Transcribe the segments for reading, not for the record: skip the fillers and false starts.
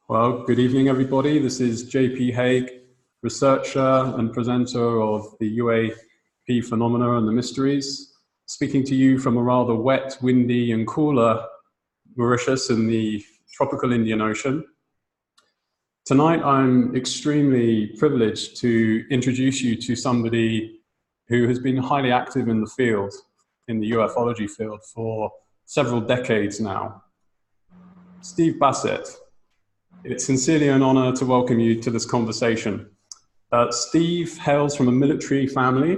Well, good evening, everybody. This is JP Hague, researcher and presenter of the UAP phenomena and the mysteries, speaking to you from a rather wet, windy and cooler Mauritius in the tropical Indian Ocean. Tonight, I'm extremely privileged to introduce you to somebody who has been highly active in the field, in the ufology field, for several decades now. Steve Bassett. It's sincerely an honor to welcome you to this conversation. Steve hails from a military family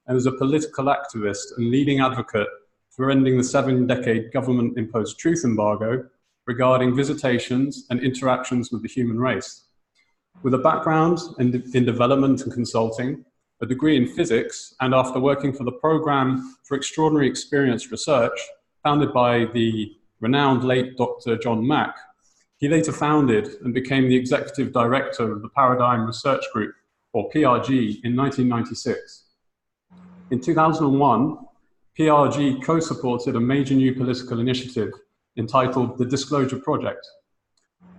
and is a political activist and leading advocate for ending the 7-decade government-imposed truth embargo regarding visitations and interactions with the human race. With a background in development and consulting, a degree in physics, and after working for the Program for Extraordinary Experience Research, founded by the renowned late Dr. John Mack, he later founded and became the executive director of the Paradigm Research Group, or PRG, in 1996. In 2001, PRG co-supported a major new political initiative entitled the Disclosure Project.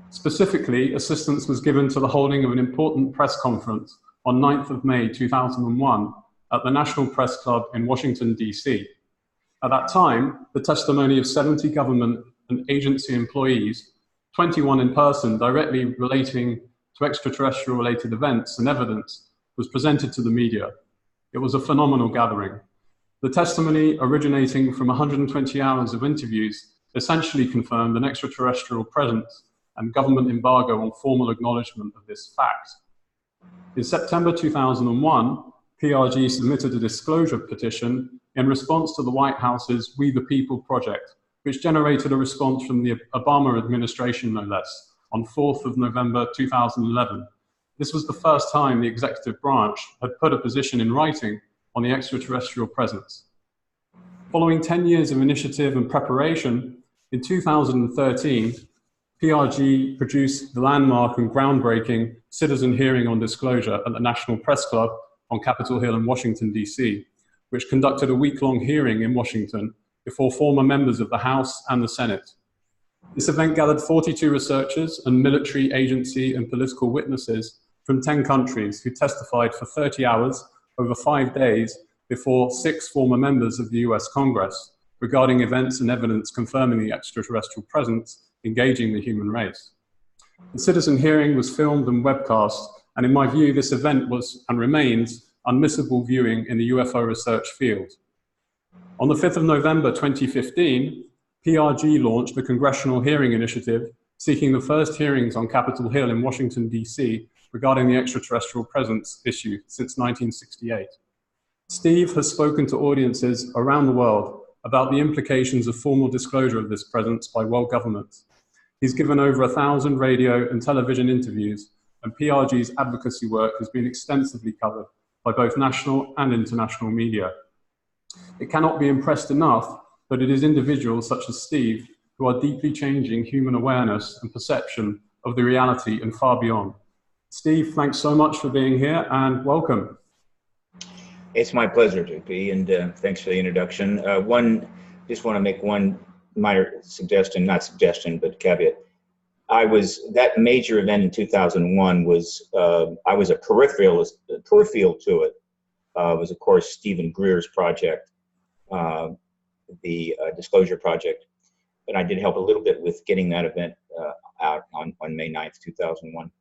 Specifically, assistance was given to the holding of an important press conference on 9th of May 2001 at the National Press Club in Washington, D.C. At that time, the testimony of 70 government and agency employees, 21 in person, directly relating to extraterrestrial related events and evidence, was presented to the media. It was a phenomenal gathering. The testimony, originating from 120 hours of interviews, essentially confirmed an extraterrestrial presence and government embargo on formal acknowledgement of this fact. In September 2001, PRG submitted a disclosure petition in response to the White House's We the People project, which generated a response from the Obama administration, no less, on 4th of November 2011. This was the first time the executive branch had put a position in writing on the extraterrestrial presence. Following 10 years of initiative and preparation, in 2013, PRG produced the landmark and groundbreaking citizen hearing on disclosure at the National Press Club on Capitol Hill in Washington, D.C., which conducted a week-long hearing in Washington before former members of the House and the Senate. This event gathered 42 researchers and military, agency, and political witnesses from 10 countries who testified for 30 hours over 5 days before 6 former members of the US Congress regarding events and evidence confirming the extraterrestrial presence engaging the human race. The citizen hearing was filmed and webcast, and in my view, this event was and remains unmissable viewing in the UFO research field. On the 5th of November 2015, PRG launched a congressional hearing initiative seeking the first hearings on Capitol Hill in Washington, D.C. regarding the extraterrestrial presence issue since 1968. Steve has spoken to audiences around the world about the implications of formal disclosure of this presence by world governments. He's given over 1,000 radio and television interviews, and PRG's advocacy work has been extensively covered by both national and international media. It cannot be impressed enough that it is individuals such as Steve who are deeply changing human awareness and perception of the reality and far beyond. Steve, thanks so much for being here and welcome. It's my pleasure to be, and thanks for the introduction. Just want to make one minor suggestion, not suggestion, but caveat. That major event in 2001 was, I was a peripheral to it. Was, of course, Stephen Greer's project, the Disclosure Project. And I did help a little bit with getting that event out on May 9th, 2001.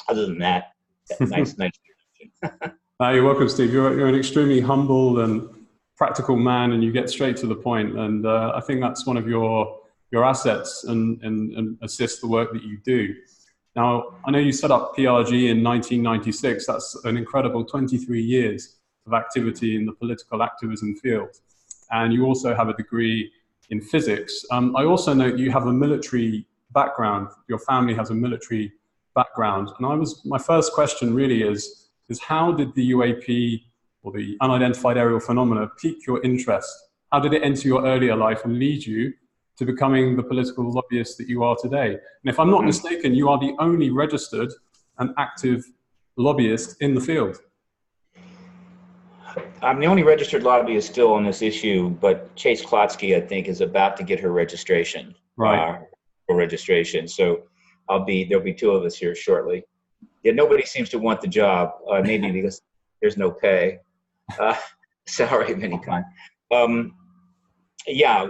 Other than that, nice introduction. You're welcome, Steve. You're an extremely humble and practical man, and you get straight to the point. And I think that's one of your assets and assist the work that you do. Now, I know you set up PRG in 1996. That's an incredible 23 years of activity in the political activism field. And you also have a degree in physics. I also note you have a military background. Your family has a military background. And my first question really is how did the UAP, or the unidentified aerial phenomena, pique your interest? How did it enter your earlier life and lead you to becoming the political lobbyist that you are today? And if I'm not mistaken, you are the only registered and active lobbyist in the field. I'm the only registered lobbyist still on this issue, but Chase Klotsky, I think, is about to get her registration. Right. For registration. So there'll be two of us here shortly. Yeah, nobody seems to want the job, maybe because there's no pay, salary of any kind. Yeah,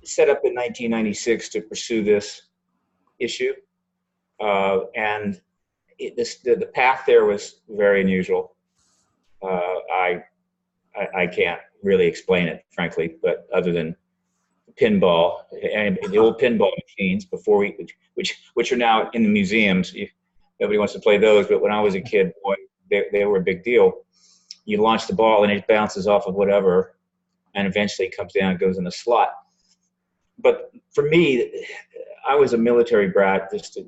set up in 1996 to pursue this issue, and the path there was very unusual. I can't really explain it, frankly, but other than pinball and the old pinball machines before which are now in the museums. Nobody wants to play those, but when I was a kid, boy, they were a big deal. You launch the ball and it bounces off of whatever, and eventually comes down and goes in a slot. But for me, I was a military brat, just a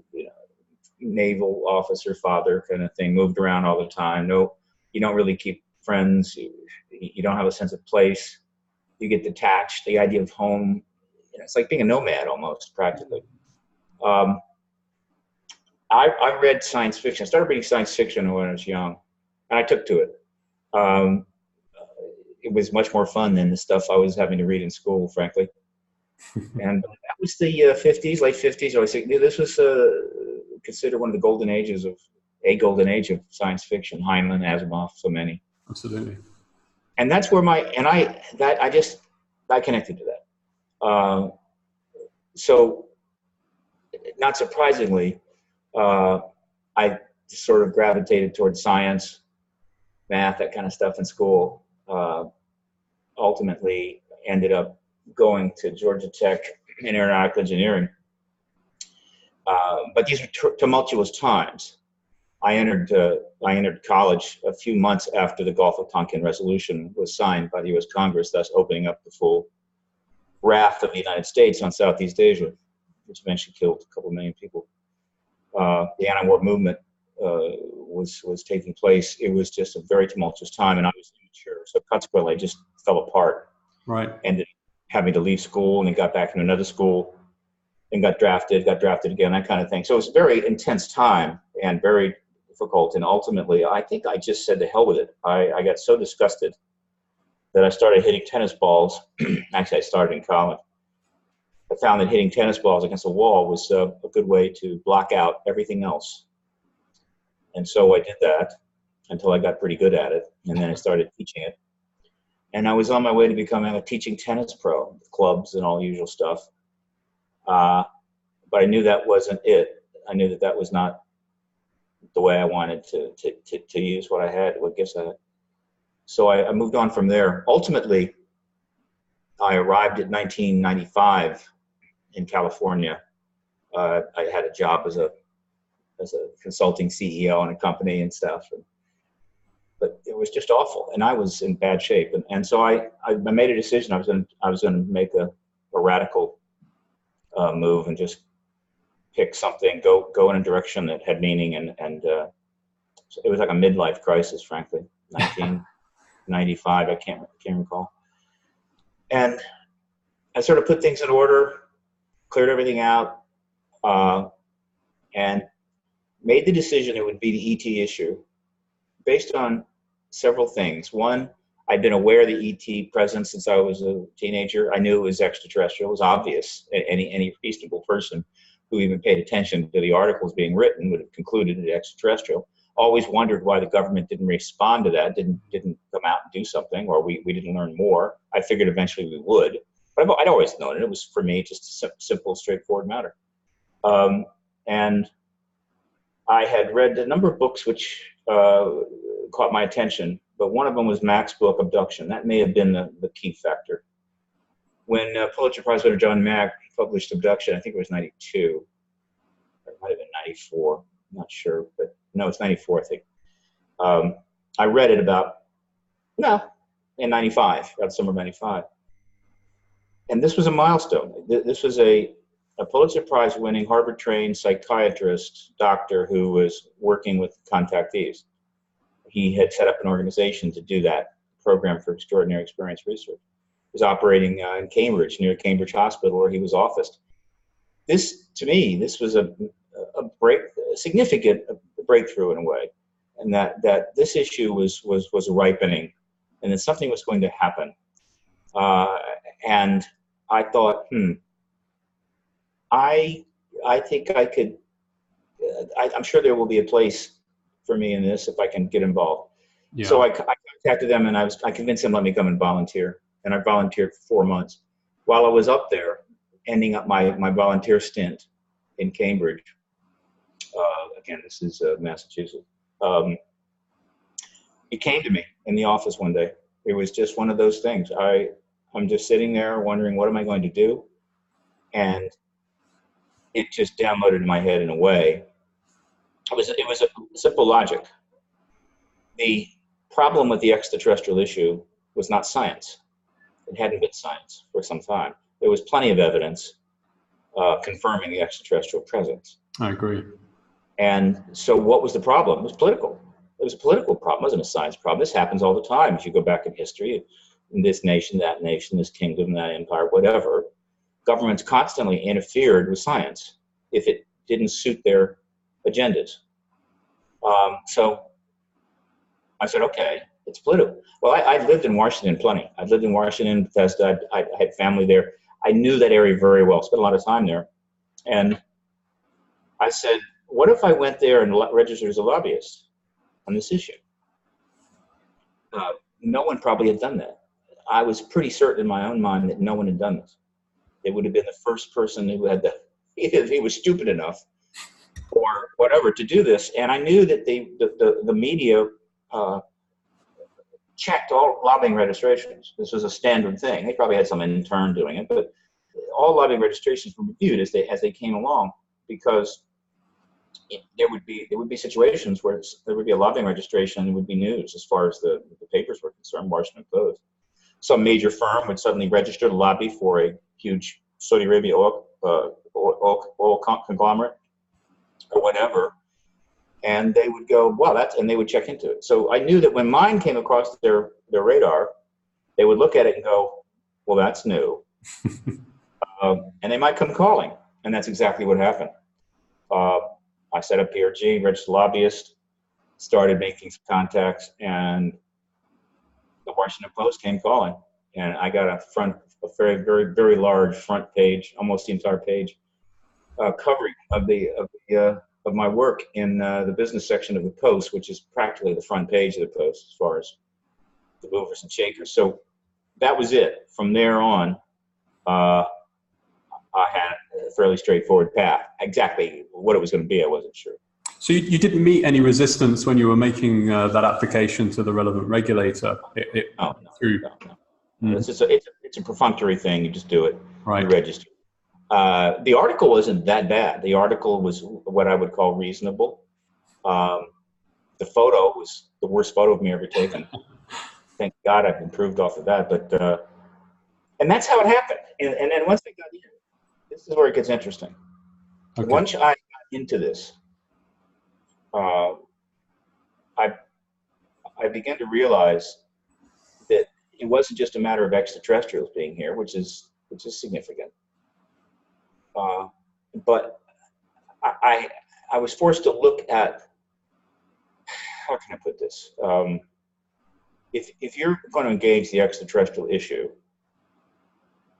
naval officer father kind of thing. Moved around all the time. No, you don't really keep friends. You don't have a sense of place. You get detached. The idea of home, it's like being a nomad almost, practically. I read science fiction. I started reading science fiction when I was young, and I took to it. It was much more fun than the stuff I was having to read in school, frankly. And that was the 50s, late 50s. I was thinking, this was considered one of the golden ages of science fiction. Heinlein, Asimov, so many. Absolutely. And that's where I connected to that. So, not surprisingly, I sort of gravitated towards science, math, that kind of stuff in school. Ultimately, ended up going to Georgia Tech in aeronautical engineering. But these were tumultuous times. I entered college a few months after the Gulf of Tonkin Resolution was signed by the U.S. Congress, thus opening up the full wrath of the United States on Southeast Asia, which eventually killed a couple million people. The anti-war movement was taking place. It was just a very tumultuous time, and I was immature. So consequently, I just fell apart. Right. Ended having to leave school, and then got back into another school, and got drafted again, that kind of thing. So it was a very intense time and very difficult. And ultimately, I think I just said to hell with it. I got so disgusted that I started hitting tennis balls. Actually, I started in college. I found that hitting tennis balls against a wall was a good way to block out everything else. And so I did that until I got pretty good at it. And then I started teaching it. And I was on my way to becoming a teaching tennis pro, clubs and all the usual stuff. But I knew that wasn't it. I knew that was not the way I wanted to use what I had, what gifts I had. So I moved on from there. Ultimately, I arrived at 1995 in California. I had a job as a consulting CEO in a company and stuff. But it was just awful, and I was in bad shape. And so I made a decision. I was going to make a radical move and just pick something, go in a direction that had meaning, and so it was like a midlife crisis, frankly. 1995, I can't recall. And I sort of put things in order, cleared everything out, and made the decision it would be the ET issue based on several things. One, I'd been aware of the ET presence since I was a teenager. I knew it was extraterrestrial. It was obvious. Any reasonable person who even paid attention to the articles being written would have concluded it extraterrestrial. Always wondered why the government didn't respond to that, didn't come out and do something, or we didn't learn more. I figured eventually we would. But I'd always known it. It was, for me, just a simple, straightforward matter. And I had read a number of books which caught my attention, but one of them was Mack's book, Abduction. That may have been the key factor. When Pulitzer Prize winner John Mack published Abduction, I think it was 92, or it might have been 94, I'm not sure, but no, it's 94, I think. I read it in 95, about summer of 95. And this was a milestone. This was a Pulitzer Prize winning Harvard-trained psychiatrist, doctor who was working with contactees. He had set up an organization to do that, program for extraordinary experience research. He was operating in Cambridge, near Cambridge Hospital, where he was officed. To me, this was a significant breakthrough in a way, and that this issue was ripening, and that something was going to happen. And I thought, I I think I could, I'm sure there will be a place for me in this if I can get involved. Yeah. So I contacted them, and I convinced them to let me come and volunteer. And I volunteered for 4 months. While I was up there, ending up my volunteer stint in Cambridge. Again, this is Massachusetts. He came to me in the office one day. It was just one of those things. I'm just sitting there wondering, what am I going to do? And it just downloaded in my head in a way. It was a simple logic. The problem with the extraterrestrial issue was not science. It hadn't been science for some time. There was plenty of evidence confirming the extraterrestrial presence. I agree. And so what was the problem? It was political. It was a political problem. It wasn't a science problem. This happens all the time. If you go back in history, in this nation, this kingdom, that empire, whatever, governments constantly interfered with science if it didn't suit their agendas. So I said, okay, it's political. Well, I lived in Washington plenty. I lived in Washington, Bethesda. I had family there. I knew that area very well, spent a lot of time there. And I said, what if I went there and registered as a lobbyist on this issue? No one probably had done that. I was pretty certain in my own mind that no one had done this. It would have been the first person who had if he was stupid enough or whatever to do this. And I knew that the media checked all lobbying registrations. This was a standard thing. They probably had some intern doing it, but all lobbying registrations were reviewed as they came along, because there would be situations where there would be a lobbying registration and it would be news as far as the papers were concerned, Washington Post. Some major firm would suddenly register to lobby for a huge Saudi Arabia oil conglomerate or whatever, and they would go, wow, and they would check into it. So I knew that when mine came across their radar, they would look at it and go, well, that's new. And they might come calling, and that's exactly what happened. I set up PRG, registered lobbyist, started making some contacts, and the Washington Post came calling, and I got a very, very, very large front page, almost the entire page, covering of my work in the business section of the Post, which is practically the front page of the Post as far as the movers and shakers. So that was it. From there on, I had a fairly straightforward path. Exactly what it was going to be, I wasn't sure. So you didn't meet any resistance when you were making that application to the relevant regulator? No. Mm. It's a perfunctory thing. You just do it. Right. You register. The article wasn't that bad. The article was what I would call reasonable. The photo was the worst photo of me ever taken. Thank God I've improved off of that. But and that's how it happened. And then once I got in, this is where it gets interesting. Okay. Once I got into this, I began to realize that it wasn't just a matter of extraterrestrials being here, which is significant. But I was forced to look at, how can I put this? If you're going to engage the extraterrestrial issue,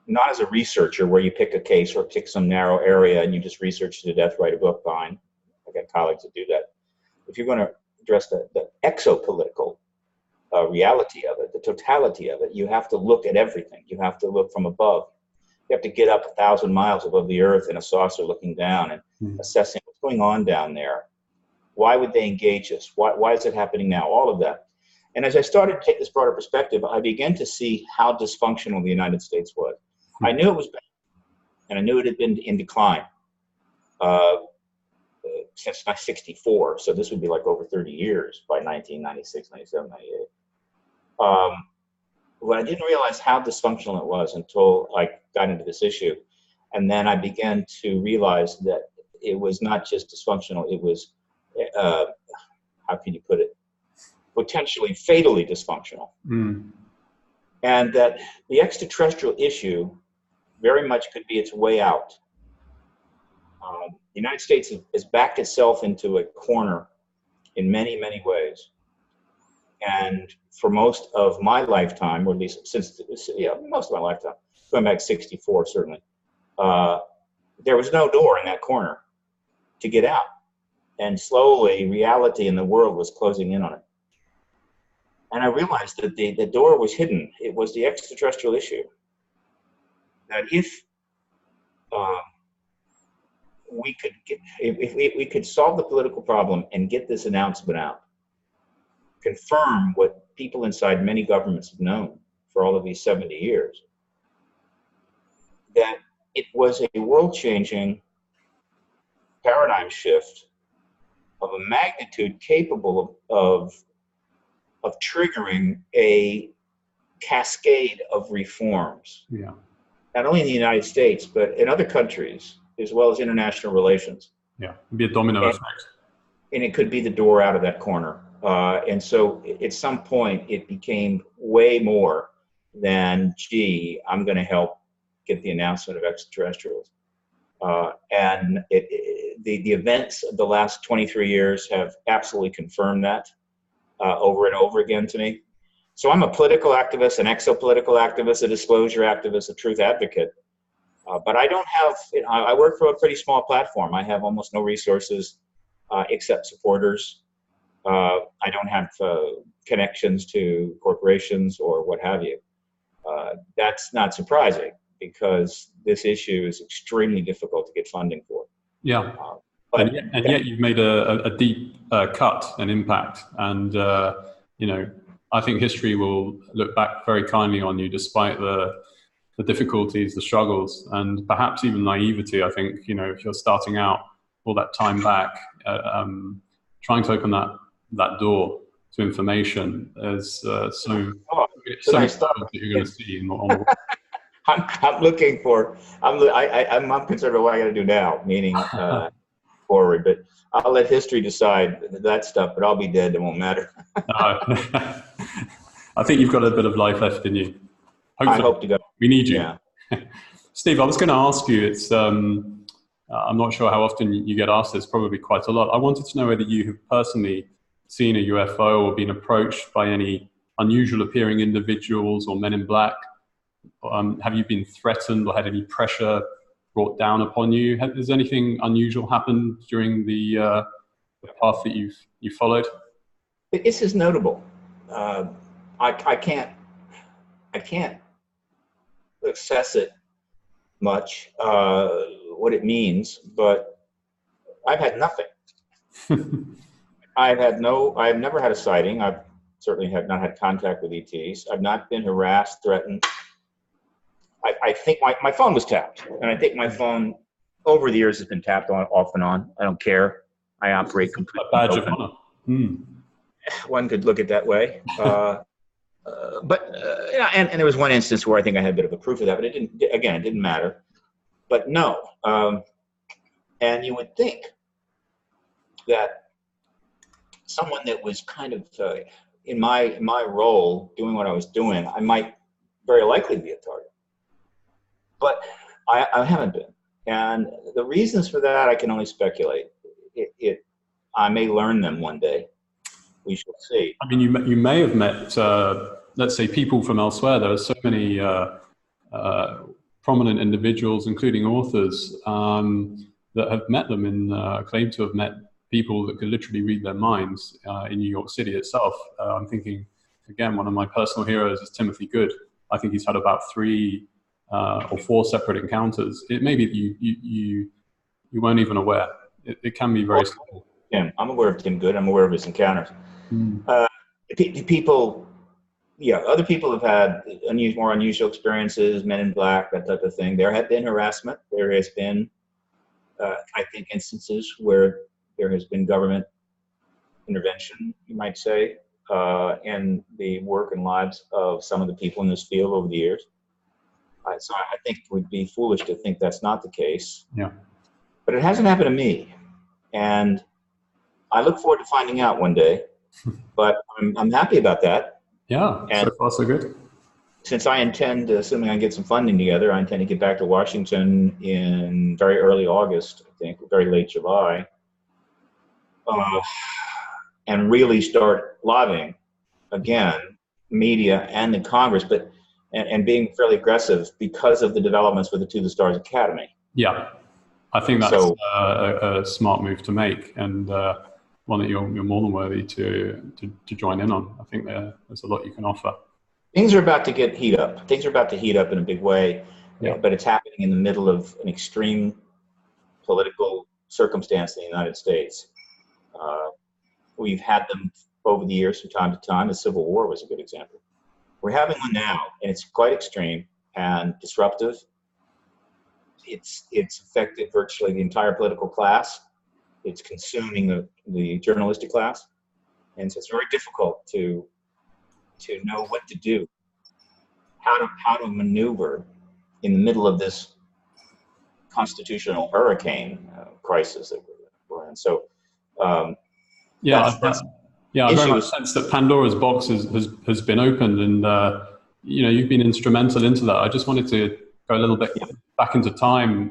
not as a researcher where you pick a case or pick some narrow area and you just research to death, write a book, fine. I've got colleagues that do that. If you're going to address the exopolitical reality of it, the totality of it, you have to look at everything. You have to look from above. You have to get up 1,000 miles above the earth in a saucer looking down and assessing what's going on down there. Why would they engage us? Why is it happening now? All of that. And as I started to take this broader perspective, I began to see how dysfunctional the United States was. I knew it was bad, and I knew it had been in decline since 1964. So this would be like over 30 years by 1996, 97, 98. But I didn't realize how dysfunctional it was until I got into this issue. And then I began to realize that it was not just dysfunctional, it was, how can you put it, potentially fatally dysfunctional. And that the extraterrestrial issue very much could be its way out. The United States has backed itself into a corner in many, many ways. And for most of my lifetime, or at least since, most of my lifetime, going back 64 certainly, there was no door in that corner to get out. And slowly, reality in the world was closing in on it. And I realized that the door was hidden. It was the extraterrestrial issue. That if we could solve the political problem and get this announcement out, confirm what people inside many governments have known for all of these 70 years, that it was a world-changing paradigm shift of a magnitude capable of triggering a cascade of reforms. Yeah. Not only in the United States, but in other countries, as well as international relations. Yeah, it'd be a domino effect. And it could be the door out of that corner. And so at some point, it became way more than, gee, I'm going to help get the announcement of extraterrestrials. And the events of the last 23 years have absolutely confirmed that over and over again to me. So I'm a political activist, an exopolitical activist, a disclosure activist, a truth advocate. But I don't have, I work for a pretty small platform. I have almost no resources except supporters. I don't have connections to corporations or what have you. That's not surprising because this issue is extremely difficult to get funding for. Yeah. And yet you've made a deep cut and impact. And, you know, I think history will look back very kindly on you despite the difficulties, the struggles, and perhaps even naivety. I think, you know, if you're starting out all that time back, trying to open that door to information is so nice stuff that you're going to see on the I'm looking for, I'm concerned about what I got to do now, meaning forward, but I'll let history decide that stuff, but I'll be dead. It won't matter. I think you've got a bit of life left in you. Hopefully. I hope to go. We need you. Yeah. Steve, I was going to ask you, it's, I'm not sure how often you get asked this, probably quite a lot. I wanted to know whether you have personally seen a UFO or been approached by any unusual appearing individuals or men in black. Have you been threatened or had any pressure brought down upon you? Has anything unusual happened during the path that you followed? This is notable. I can't assess it much, what it means, but I've had nothing. I've never had a sighting. I've certainly have not had contact with ETs. I've not been harassed, threatened. I think my phone was tapped, and I think my phone over the years has been tapped on, off and on. I don't care. I operate completely. A badge of honor. One could look at it that way. And there was one instance where I think I had a bit of a proof of that, but it didn't matter. But no. And you would think that someone that was kind of in my role doing what I was doing, I might very likely be a target. But I haven't been. And the reasons for that, I can only speculate. I may learn them one day. We shall see. I mean, you may have met, let's say, people from elsewhere. There are so many prominent individuals, including authors, that have met them and claim to have met people that could literally read their minds in New York City itself. I'm thinking, again, one of my personal heroes is Timothy Good. I think he's had about 3 or 4 separate encounters. It may be that you weren't even aware. It can be very simple. Yeah, I'm aware of Tim Good. I'm aware of his encounters. People, other people have had more unusual experiences, men in black, that type of thing. There have been harassment. There has been, I think, instances where there has been government intervention, you might say, in the work and lives of some of the people in this field over the years. So I think it would be foolish to think that's not the case. Yeah. But it hasn't happened to me. And I look forward to finding out one day. But I'm happy about that. Yeah, and so far so good. Since I intend, assuming I get some funding together, I intend to get back to Washington in very early August, I think, very late July, and really start lobbying again, media and the Congress, and being fairly aggressive because of the developments with the To the Stars Academy. Yeah. I think that's So a smart move to make, and one that you're more than worthy to join in on. I think there's a lot you can offer. things are about to heat up. Things are about to heat up in a big way, Yeah. but it's happening in the middle of an extreme political circumstance in the United States. We've had them over the years from time to time. The Civil War was a good example. We're having one now, and it's quite extreme and disruptive. It's affected virtually the entire political class. It's consuming the journalistic class, and so it's very difficult to know what to do, how to maneuver in the middle of this constitutional hurricane crisis that we're in. So, yeah, that's I very much sense that Pandora's box has been opened, and you've been instrumental into that. I just wanted to go a little bit back into time.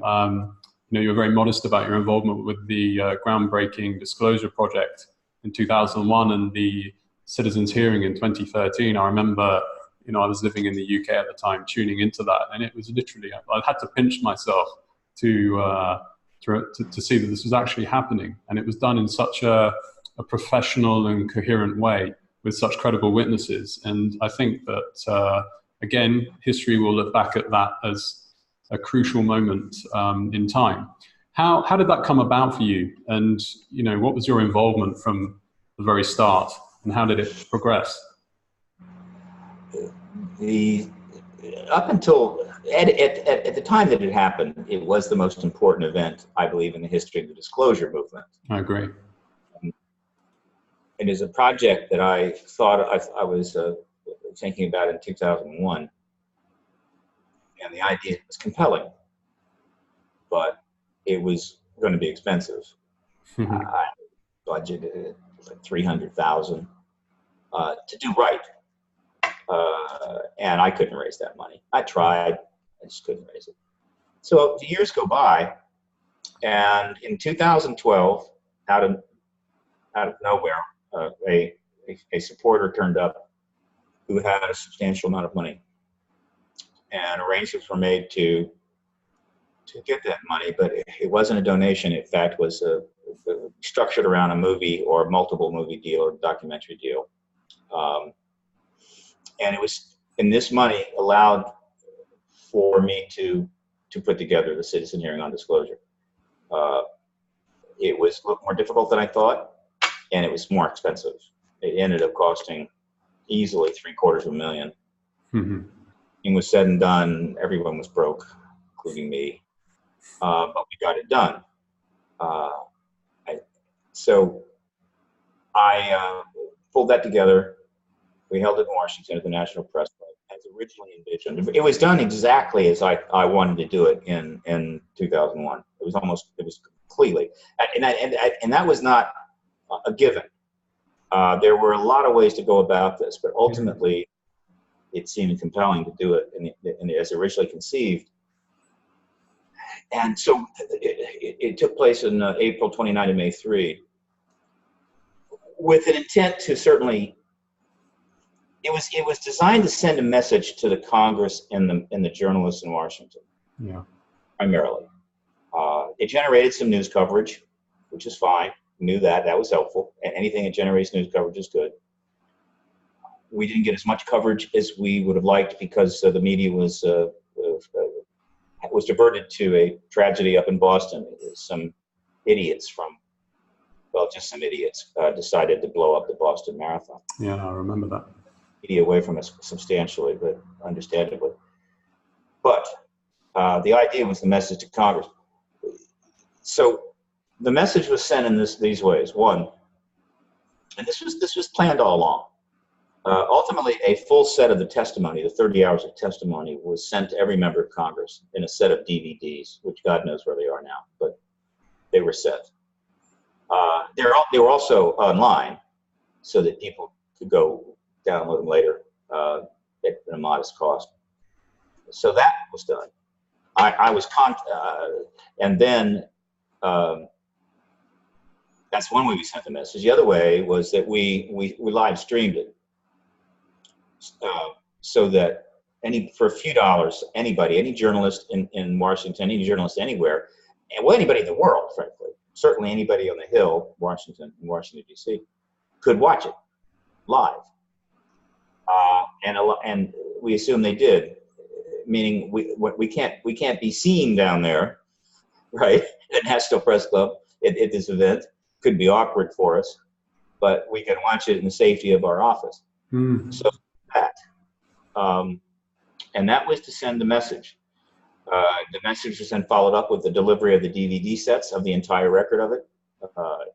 You were very modest about your involvement with the groundbreaking disclosure project in 2001 and the citizens' hearing in 2013. I remember, I was living in the UK at the time, tuning into that, and it was literally, I had to pinch myself to see that this was actually happening, and it was done in such a professional and coherent way with such credible witnesses. And I think that again, history will look back at that as a crucial moment in time. How did that come about for you? And what was your involvement from the very start, and how did it progress? Up until at the time that it happened, it was the most important event, I believe, in the history of the disclosure movement. I agree. It is a project that I thought I was thinking about in 2001, and the idea was compelling, but it was going to be expensive. I budgeted like $300,000 to do right, and I couldn't raise that money. I tried, I just couldn't raise it. So the years go by, and in 2012, out of nowhere, a supporter turned up who had a substantial amount of money, and arrangements were made to get that money, but it wasn't a donation. In fact, was structured around a movie or multiple movie deal or documentary deal, and this money allowed for me to put together the citizen hearing on disclosure. It was a little more difficult than I thought, and it was more expensive. It ended up costing easily $750,000. Mm-hmm. It was said and done. Everyone was broke, including me, but we got it done. So I pulled that together. We held it in Washington at the National Press Club as originally envisioned. It was done exactly as I wanted to do it in 2001. It was completely, and that was not a given. There were a lot of ways to go about this, but ultimately it seemed compelling to do it as originally conceived. And so it took place in April 29 and May 3, with an intent to certainly, it was designed to send a message to the Congress and the journalists in Washington, primarily. It generated some news coverage, which is fine. We knew that was helpful. And anything that generates news coverage is good. We didn't get as much coverage as we would have liked because the media was diverted to a tragedy up in Boston. Some idiots just some idiots decided to blow up the Boston Marathon. Yeah, I remember that. Media away from us substantially, but understandably. But the idea was the message to Congress. So the message was sent in these ways. One, and this was planned all along. Ultimately, a full set of the testimony, the 30 hours of testimony, was sent to every member of Congress in a set of DVDs, which God knows where they are now, but they were sent. They were also online, so that people could go download them later at a modest cost. So that was done. I was and then that's one way we sent the message. The other way was that we live streamed it, so that for a few dollars, anybody, any journalist in Washington, any journalist anywhere, and well, anybody in the world, frankly, certainly anybody on the Hill, Washington, D.C., could watch it live. And we assume they did, meaning we can't be seen down there, right, at National Press Club at this event. Could be awkward for us, but we can watch it in the safety of our office. So that, and that was to send the message. The message was then followed up with the delivery of the DVD sets of the entire record of it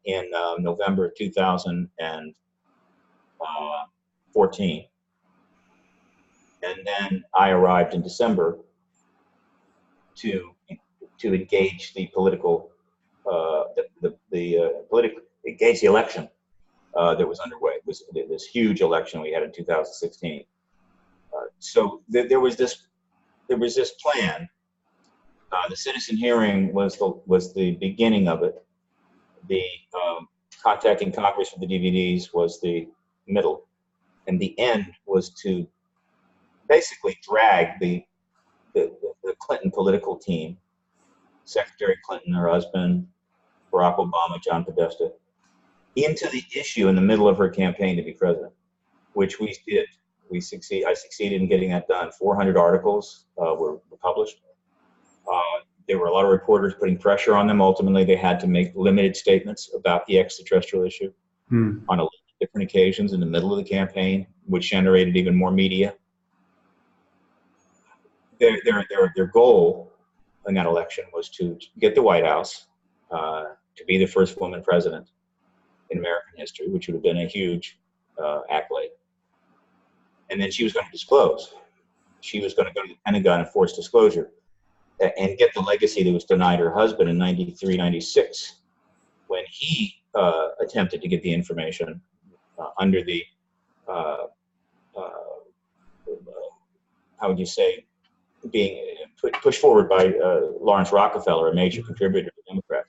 in November of 2014. And then I arrived in December to engage the political, engage the election that was underway. It was this huge election we had in 2016. So there was this plan. The citizen hearing was the beginning of it. The contacting Congress with the DVDs was the middle, and the end was to basically drag the Clinton political team, Secretary Clinton, her husband, Barack Obama, John Podesta, into the issue in the middle of her campaign to be president, which we did. I succeeded in getting that done. 400 articles were published. There were a lot of reporters putting pressure on them. Ultimately, they had to make limited statements about the extraterrestrial issue on different occasions in the middle of the campaign, which generated even more media. Their goal in that election was to get the White House to be the first woman president in American history, which would have been a huge accolade. And then she was going to disclose. She was going to go to the Pentagon and force disclosure and get the legacy that was denied her husband in 93, 96, when he attempted to get the information under the, how would you say, being pushed forward by Lawrence Rockefeller, a major contributor to the Democrats,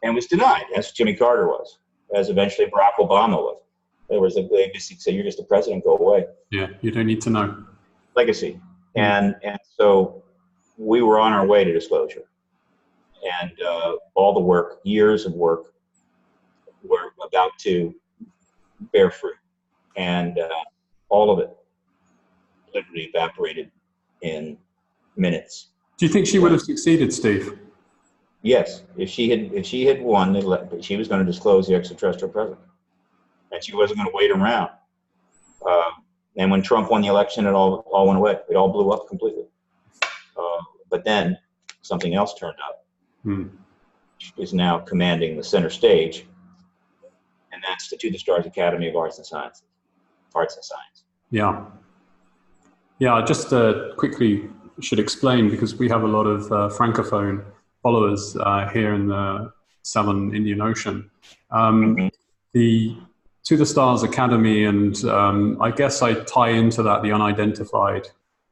and was denied, as Jimmy Carter was, as eventually Barack Obama was. There was they basically said, "You're just a president, go away." Yeah, you don't need to know. Legacy. And so we were on our way to disclosure. And all the work, years of work, were about to bear fruit. And all of it literally evaporated in minutes. Do you think she would have succeeded, Steve? Yes. If she had won, she was going to disclose the extraterrestrial presence. And she wasn't going to wait around. And when Trump won the election, it all went away. It all blew up completely. But then something else turned up. Which is now commanding the center stage. And that's the To the Stars Academy of Arts and Science. Yeah. Yeah, I just quickly should explain, because we have a lot of Francophone followers here in the Southern Indian Ocean. The To the Stars Academy, and I guess I tie into that the Unidentified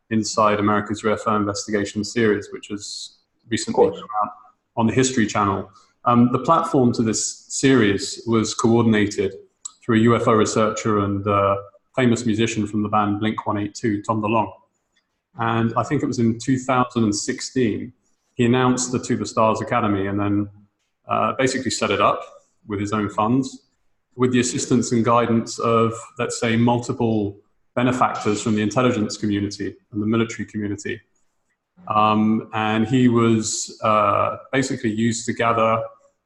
Inside America's UFO Investigation series, which has recently come out on the History Channel. The platform to this series was coordinated through a UFO researcher and famous musician from the band Blink-182, Tom DeLonge. And I think it was in 2016, he announced the To the Stars Academy, and then basically set it up with his own funds, with the assistance and guidance of, let's say, multiple benefactors from the intelligence community and the military community. And he was basically used to gather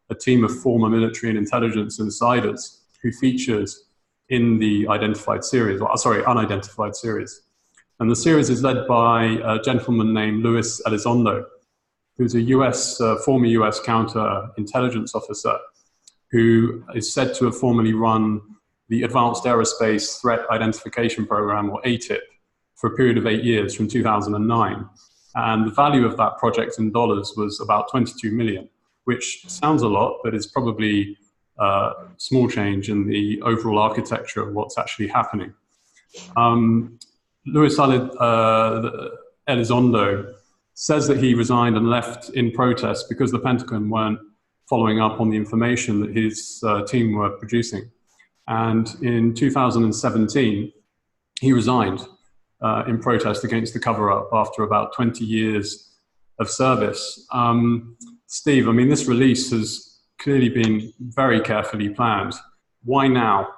a team of former military and intelligence insiders who features in the Unidentified series. And the series is led by a gentleman named Luis Elizondo, who's a former US counterintelligence officer, who is said to have formerly run the Advanced Aerospace Threat Identification Program, or AATIP, for a period of 8 years from 2009. And the value of that project in dollars was about 22 million, which sounds a lot, but is probably small change in the overall architecture of what's actually happening. Luis Elizondo says that he resigned and left in protest because the Pentagon weren't following up on the information that his team were producing. And in 2017, he resigned in protest against the cover-up after about 20 years of service. Steve, I mean, this release has clearly been very carefully planned. Why now?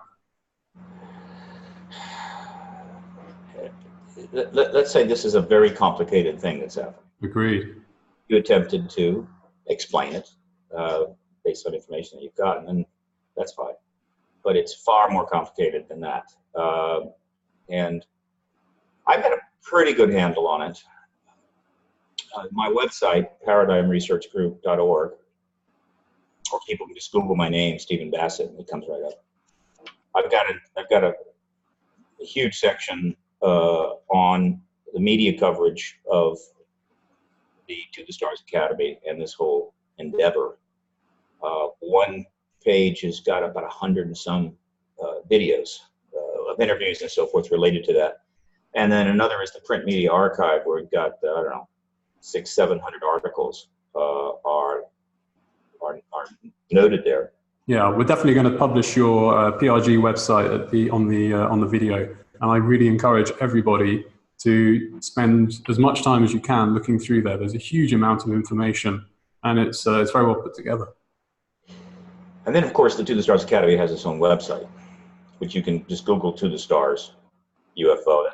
Let's say this is a very complicated thing that's happening. Agreed. You attempted to explain it based on information that you've gotten, and that's fine. But it's far more complicated than that. And I've got a pretty good handle on it. My website, paradigmresearchgroup.org, or people can just Google my name, Stephen Bassett, and it comes right up. I've got a huge section on the media coverage of the To the Stars Academy and this whole endeavor. One page has got about 100 and some videos of interviews and so forth related to that. And then another is the print media archive, where we've got, I don't know, 600-700 articles are noted there. Yeah, we're definitely going to publish your PRG website at on the video, and I really encourage everybody to spend as much time as you can looking through there. There's a huge amount of information, and it's very well put together. And then, of course, the To the Stars Academy has its own website, which you can just Google To the Stars UFO,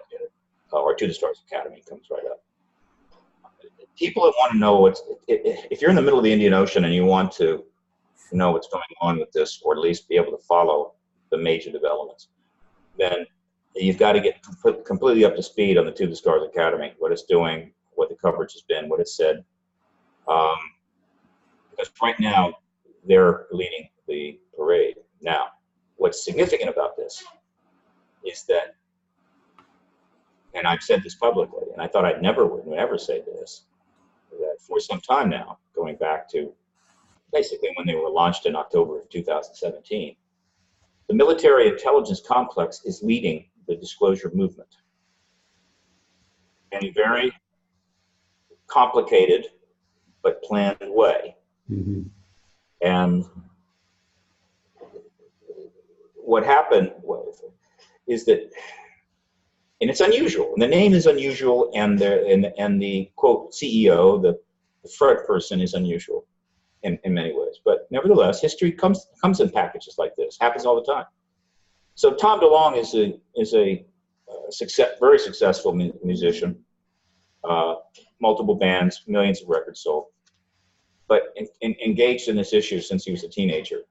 or To the Stars Academy, comes right up. People that want to know if you're in the middle of the Indian Ocean and you want to know what's going on with this, or at least be able to follow the major developments, then you've got to get completely up to speed on the To the Stars Academy, what it's doing, what the coverage has been, what it's said. Because right now, they're leading the parade. Now, what's significant about this is that, and I've said this publicly, and I thought I would never say this, that for some time now, going back to basically when they were launched in October of 2017, the military intelligence complex is leading the disclosure movement in a very complicated but planned way. Mm-hmm. And what happened is that, and it's unusual, and the name is unusual, and the quote CEO, the front person, is unusual in many ways. But nevertheless, history comes in packages like this. Happens all the time. So Tom DeLonge is a very successful musician, multiple bands, millions of records sold, but engaged in this issue since he was a teenager.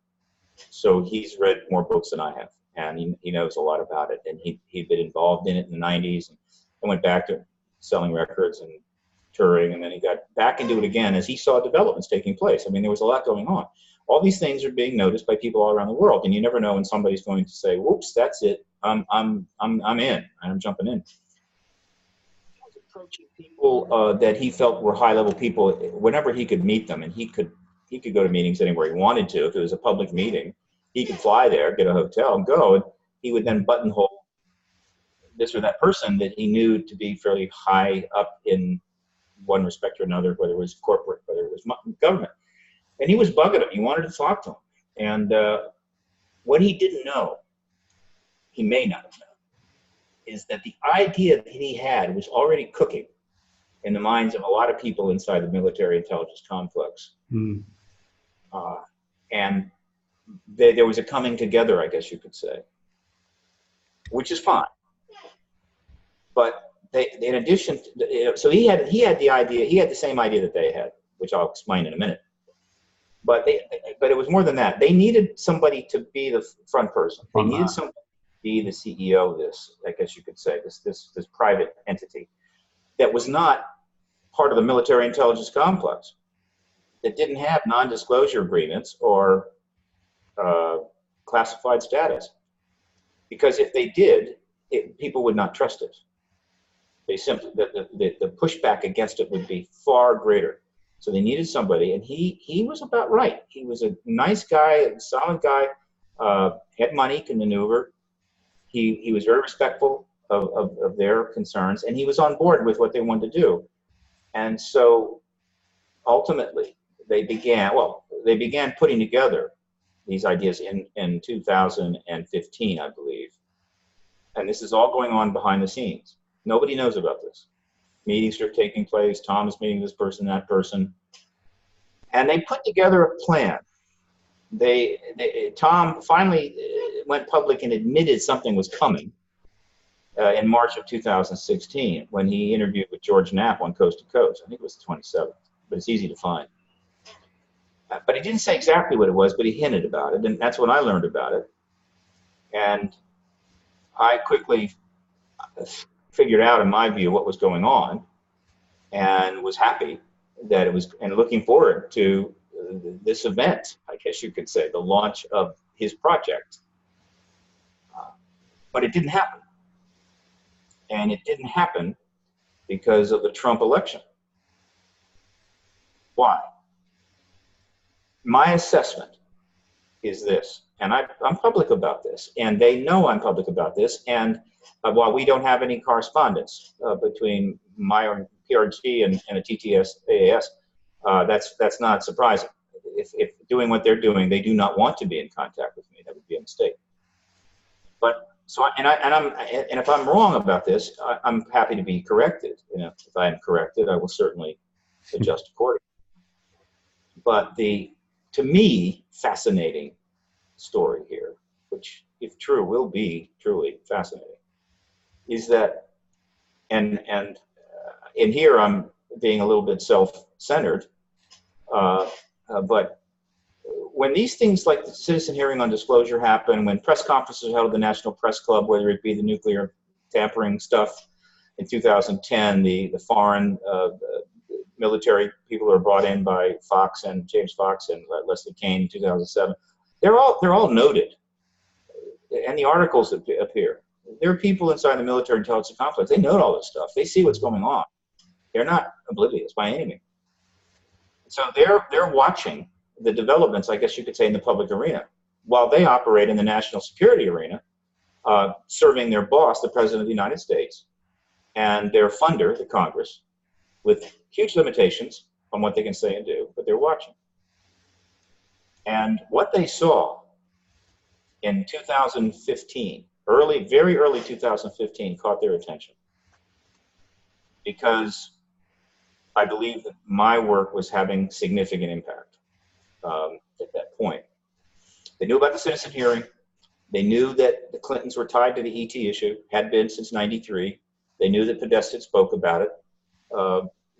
So he's read more books than I have, and he knows a lot about it. And he'd been involved in it in the 90s, and went back to selling records and touring, and then he got back into it again as he saw developments taking place. I mean, there was a lot going on. All these things are being noticed by people all around the world, and you never know when somebody's going to say, "Whoops, that's it. I'm in. I'm jumping in." He was approaching people that he felt were high-level people whenever he could meet them, and he could go to meetings anywhere he wanted to. If it was a public meeting, he could fly there, get a hotel, and go. And he would then buttonhole this or that person that he knew to be fairly high up in one respect or another, whether it was corporate, whether it was government. And he was bugging him. He wanted to talk to him. And what he didn't know, he may not have known, is that the idea that he had was already cooking in the minds of a lot of people inside the military intelligence complex. Mm. And there was a coming together, I guess you could say, which is fine. But in addition, so he had the idea, he had the same idea that they had, which I'll explain in a minute. But it was more than that. They needed somebody to be the front person. They needed somebody to be the CEO of this, I guess you could say, this private entity that was not part of the military intelligence complex, that didn't have non-disclosure agreements or classified status. Because if they did, people would not trust it. They simply, the pushback against it would be far greater. So they needed somebody, and he was about right. He was a nice guy, a solid guy, had money, could maneuver. He was very respectful of their concerns, and he was on board with what they wanted to do. And so ultimately, they began putting together these ideas in 2015, I believe. And this is all going on behind the scenes. Nobody knows about this. Meetings are taking place. Tom is meeting this person, that person. And they put together a plan. Tom finally went public and admitted something was coming in March of 2016 when he interviewed with George Knapp on Coast to Coast. I think it was the 27th, but it's easy to find. But he didn't say exactly what it was, but he hinted about it, and that's when I learned about it. And I quickly figured out, in my view, what was going on, and was happy that it was, and looking forward to this event, I guess you could say, the launch of his project. But it didn't happen. And it didn't happen because of the Trump election. Why? My assessment is this, and I'm public about this, and they know I'm public about this, and while we don't have any correspondence between my own PRG and a TTS AAS, that's not surprising. If doing what they're doing, they do not want to be in contact with me. That would be a mistake. But so, and if I'm wrong about this, I'm happy to be corrected. You know, if I am corrected, I will certainly adjust accordingly. But to me, fascinating story here, which, if true, will be truly fascinating, is that, and here I'm being a little bit self-centered, but when these things like the citizen hearing on disclosure happen, when press conferences are held at the National Press Club, whether it be the nuclear tampering stuff in 2010, the foreign military people who are brought in by Fox and James Fox and Leslie Kean in 2007, they're all noted, and the articles that appear. There are people inside the military intelligence complex. They know all this stuff. They see what's going on. They're not oblivious by any means. So they're watching the developments, I guess you could say, in the public arena, while they operate in the national security arena, serving their boss, the President of the United States, and their funder, the Congress, with huge limitations on what they can say and do, but they're watching. And what they saw in 2015, very early 2015, caught their attention, because I believe that my work was having significant impact at that point. They knew about the citizen hearing. They knew that the Clintons were tied to the ET issue, had been since '93. They knew that Podesta spoke about it,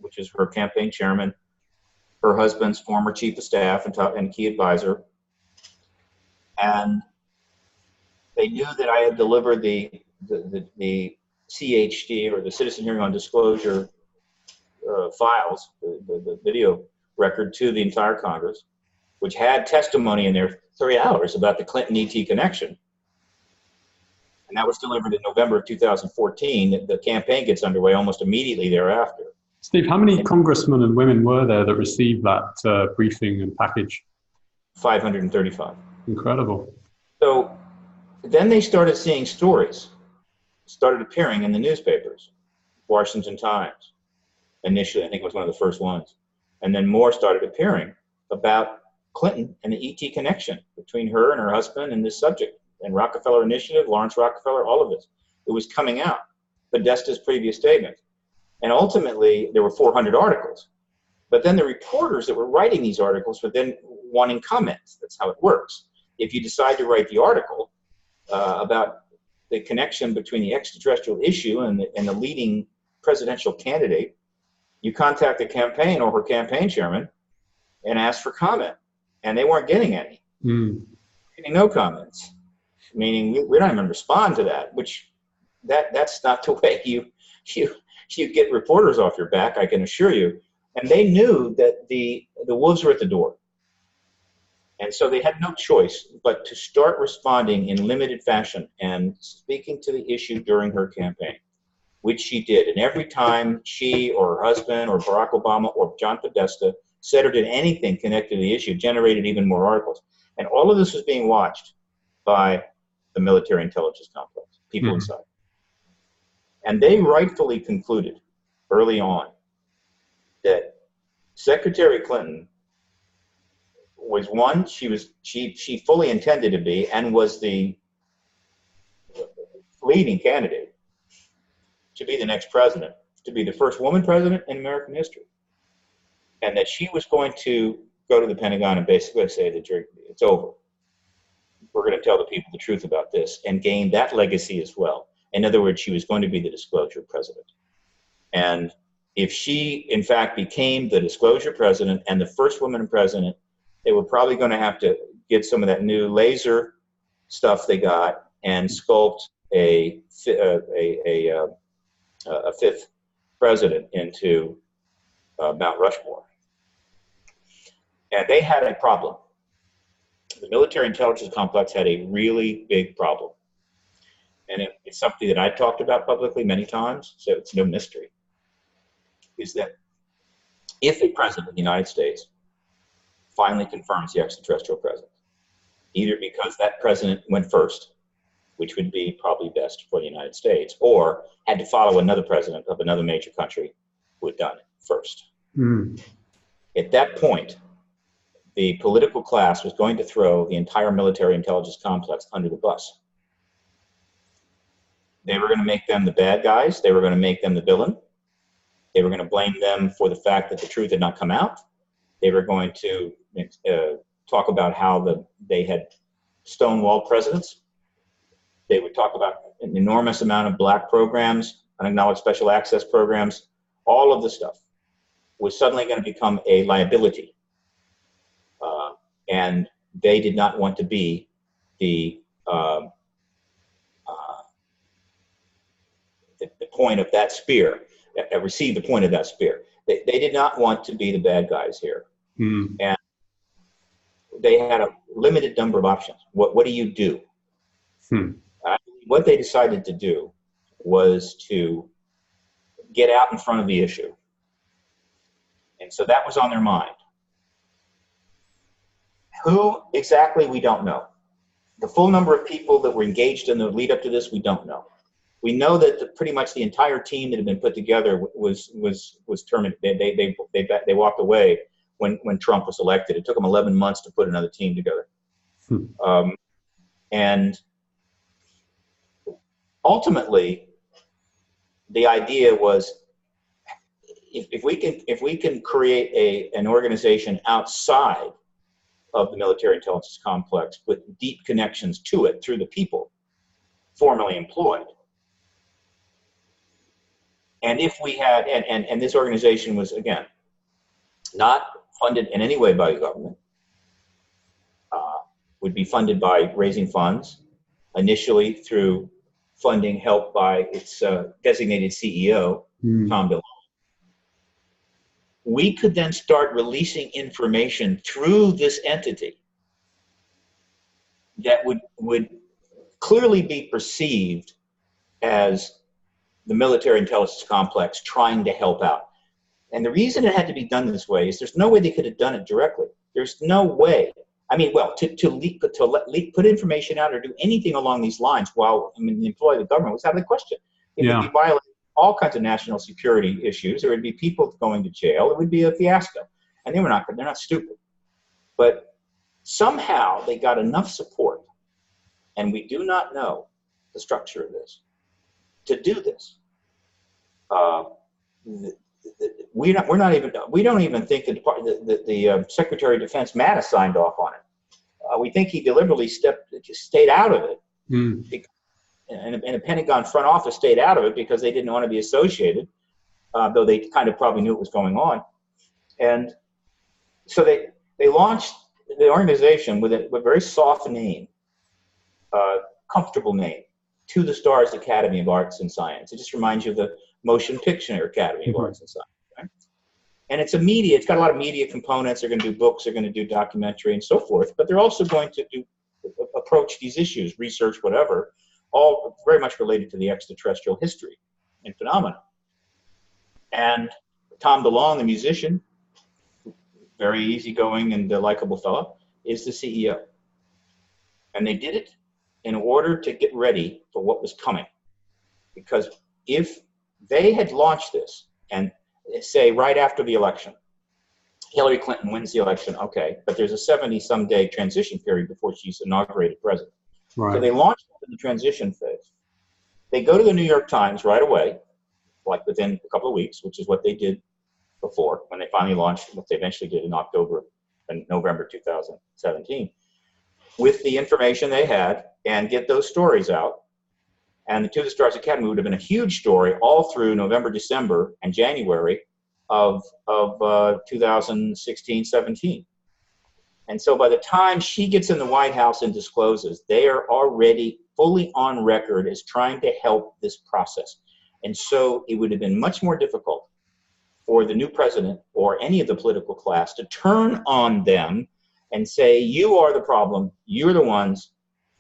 which is her campaign chairman, her husband's former chief of staff and key advisor. And they knew that I had delivered the CHD, or the Citizen Hearing on Disclosure files, the video record, to the entire Congress, which had testimony in there 3 hours about the Clinton ET connection. And that was delivered in November of 2014. The campaign gets underway almost immediately thereafter. Steve, how many congressmen and women were there that received that briefing and package? 535. Incredible. So then they started seeing stories, started appearing in the newspapers, Washington Times. Initially, I think it was one of the first ones. And then more started appearing about Clinton and the ET connection between her and her husband and this subject. And Rockefeller Initiative, Lawrence Rockefeller, all of this. It was coming out. Podesta's previous statement. And ultimately, there were 400 articles. But then the reporters that were writing these articles were then wanting comments. That's how it works. If you decide to write the article about the connection between the extraterrestrial issue and the leading presidential candidate, you contact the campaign or her campaign chairman and ask for comment. And they weren't getting any. Getting no comments. Meaning we don't even respond to that, which that's not the way you get reporters off your back, I can assure you. And they knew that the wolves were at the door. And so they had no choice but to start responding in limited fashion and speaking to the issue during her campaign, which she did. And every time she or her husband or Barack Obama or John Podesta said or did anything connected to the issue, generated even more articles. And all of this was being watched by the military intelligence complex, people inside. And they rightfully concluded early on that Secretary Clinton was one, she fully intended to be and was the leading candidate to be the next president, to be the first woman president in American history. And that she was going to go to the Pentagon and basically say that it's over. We're going to tell the people the truth about this and gain that legacy as well. In other words, she was going to be the disclosure president. And if she, in fact, became the disclosure president and the first woman president, they were probably going to have to get some of that new laser stuff they got and sculpt a fifth president into Mount Rushmore. And they had a problem. The military intelligence complex had a really big problem. And it's something that I talked about publicly many times, so it's no mystery, is that if a president of the United States finally confirms the extraterrestrial presence, either because that president went first, which would be probably best for the United States, or had to follow another president of another major country who had done it first. At that point, the political class was going to throw the entire military intelligence complex under the bus. They were going to make them the bad guys. They were going to make them the villain. They were going to blame them for the fact that the truth had not come out. They were going to talk about how they had stonewalled presidents. They would talk about an enormous amount of black programs, unacknowledged special access programs. All of this stuff was suddenly going to become a liability. And they did not want to be the point of that spear, receive the point of that spear. They did not want to be the bad guys here. And they had a limited number of options. What do you do? What they decided to do was to get out in front of the issue. And so that was on their mind. Who exactly, we don't know. The full number of people that were engaged in the lead up to this, we don't know. We know that pretty much the entire team that had been put together was terminated. They walked away when Trump was elected. It took them 11 months to put another team together. And ultimately, the idea was, if we can create an organization outside of the military intelligence complex with deep connections to it through the people formerly employed. And if we had, and this organization was, again, not funded in any way by the government, would be funded by raising funds, initially through funding helped by its designated CEO, Tom DeLonge. We could then start releasing information through this entity that would clearly be perceived as the military intelligence complex trying to help out. And the reason it had to be done this way is there's no way they could have done it directly. There's no way. I mean, well, to put information out or do anything along these lines while the employee of the government was out of the question. It would be violating all kinds of national security issues. There would be people going to jail. It would be a fiasco. And they're not stupid. But somehow they got enough support, and we do not know the structure of this, to do this. We don't even think the Secretary of Defense Mattis signed off on it. We think he deliberately stayed out of it. And the Pentagon front office stayed out of it because they didn't want to be associated, though they kind of probably knew what was going on. And so they launched the organization with a very soft name, comfortable name, To the Stars Academy of Arts and Science. It just reminds you of the Motion Picture Academy of Arts and Science. Right? And it's got a lot of media components. They're going to do books, they're going to do documentary and so forth, but they're also going to approach these issues, research, whatever, all very much related to the extraterrestrial history and phenomena. And Tom DeLonge, the musician, very easygoing and likable fellow, is the CEO. And they did it in order to get ready for what was coming. Because if they had launched this and say right after the election, Hillary Clinton wins the election, okay, but there's a 70-some day transition period before she's inaugurated president. Right. So they launched in the transition phase. They go to the New York Times right away, like within a couple of weeks, which is what they did before when they finally launched, what they eventually did in October of in November 2017, with the information they had, and get those stories out. And the To the Stars Academy would have been a huge story all through November, December, and January of 2016-17. And so by the time she gets in the White House and discloses, they are already fully on record as trying to help this process. And so it would have been much more difficult for the new president or any of the political class to turn on them and say, you are the problem, you're the ones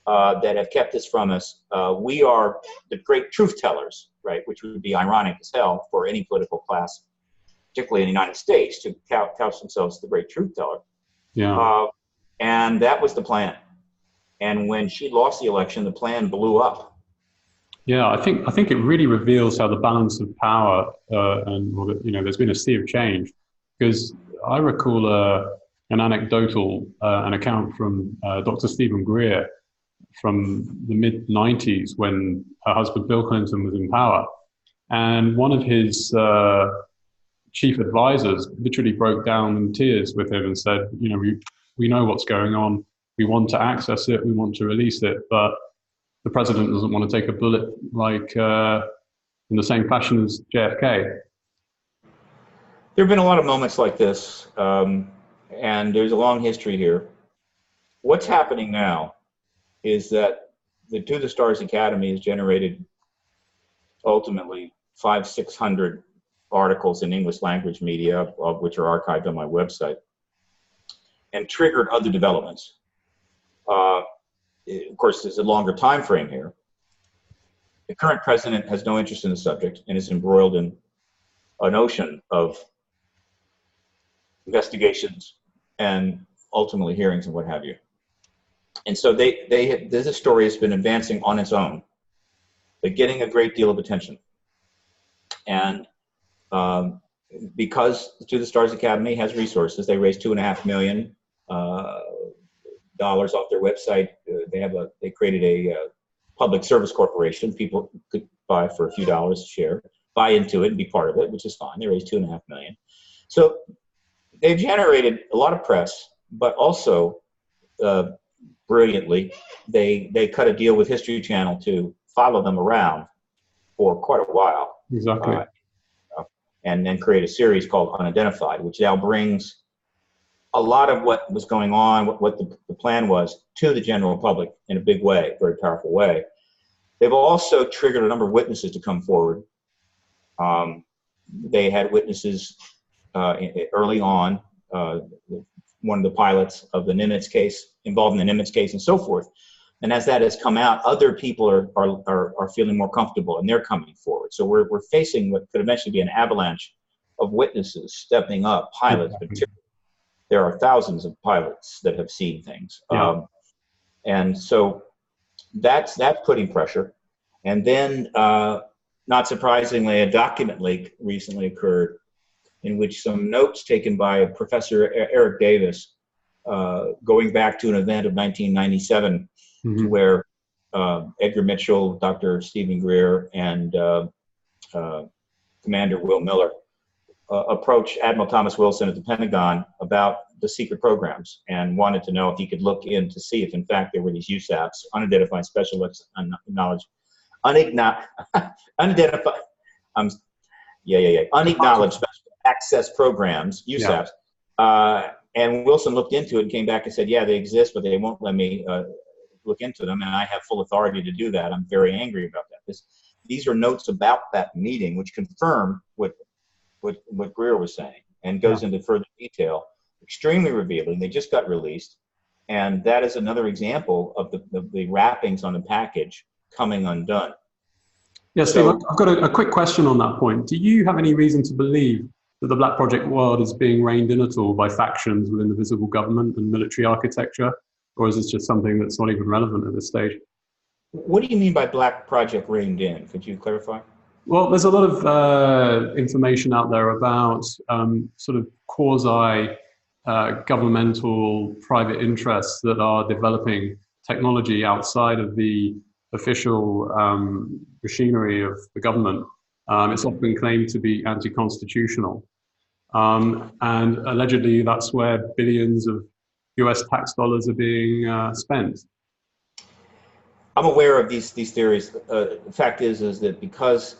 that have kept this from us. We are the great truth tellers, right? Which would be ironic as hell for any political class, particularly in the United States, to couch themselves the great truth teller. Yeah. And that was the plan. And when she lost the election, the plan blew up. Yeah, I think it really reveals how the balance of power and there's been a sea of change. Because I recall an anecdotal an account from Dr. Stephen Greer from the mid-90s when her husband Bill Clinton was in power, and one of his chief advisors literally broke down in tears with him and said, we know what's going on. We want to access it. We want to release it. But the president doesn't want to take a bullet like in the same fashion as JFK. There have been a lot of moments like this, and there's a long history here. What's happening now is that the To the Stars Academy has generated ultimately 500-600 articles in English language media, of which are archived on my website, and triggered other developments. Of course, there's a longer time frame here. The current president has no interest in the subject and is embroiled in an ocean of investigations and ultimately hearings and what have you. And so this story has been advancing on its own. They're getting a great deal of attention. And because the To the Stars Academy has resources, they raised $2.5 million off their website. They created a public service corporation. People could buy for a few dollars a share, buy into it and be part of it, which is fine. They raised $2.5 million. So they've generated a lot of press, but also brilliantly, they cut a deal with History Channel to follow them around for quite a while. Exactly. And then create a series called Unidentified, which now brings a lot of what was going on, what the plan was, to the general public in a big way, very powerful way. They've also triggered a number of witnesses to come forward. They had witnesses early on, one of the pilots of the Nimitz case, involved in the Nimitz case and so forth. And as that has come out, other people are feeling more comfortable and they're coming forward. So we're facing what could eventually be an avalanche of witnesses stepping up, pilots. There are thousands of pilots that have seen things. Yeah. And so that's putting pressure. And then, not surprisingly, a document leak recently occurred in which some notes taken by Professor Eric Davis, going back to an event of 1997, mm-hmm. where Edgar Mitchell, Dr. Stephen Greer, and Commander Will Miller approached Admiral Thomas Wilson at the Pentagon about the secret programs and wanted to know if he could look in to see if, in fact, there were these USAPs, unidentified special unacknowledged special access programs, USAPs. Yeah. And Wilson looked into it and came back and said, yeah, they exist, but they won't let me look into them, and I have full authority to do that. I'm very angry about that. These are notes about that meeting, which confirm what Greer was saying and goes into further detail, extremely revealing. They just got released, and that is another example of the wrappings on the package coming undone. Yeah, Steve, I've got a quick question on that point. Do you have any reason to believe that the Black Project world is being reined in at all by factions within the visible government and military architecture, or is this just something that's not even relevant at this stage? What do you mean by Black Project reined in? Could you clarify? Well, there's a lot of information out there about sort of quasi-governmental private interests that are developing technology outside of the official machinery of the government. It's often claimed to be anti-constitutional. And allegedly that's where billions of US tax dollars are being spent. I'm aware of these theories. The fact is that because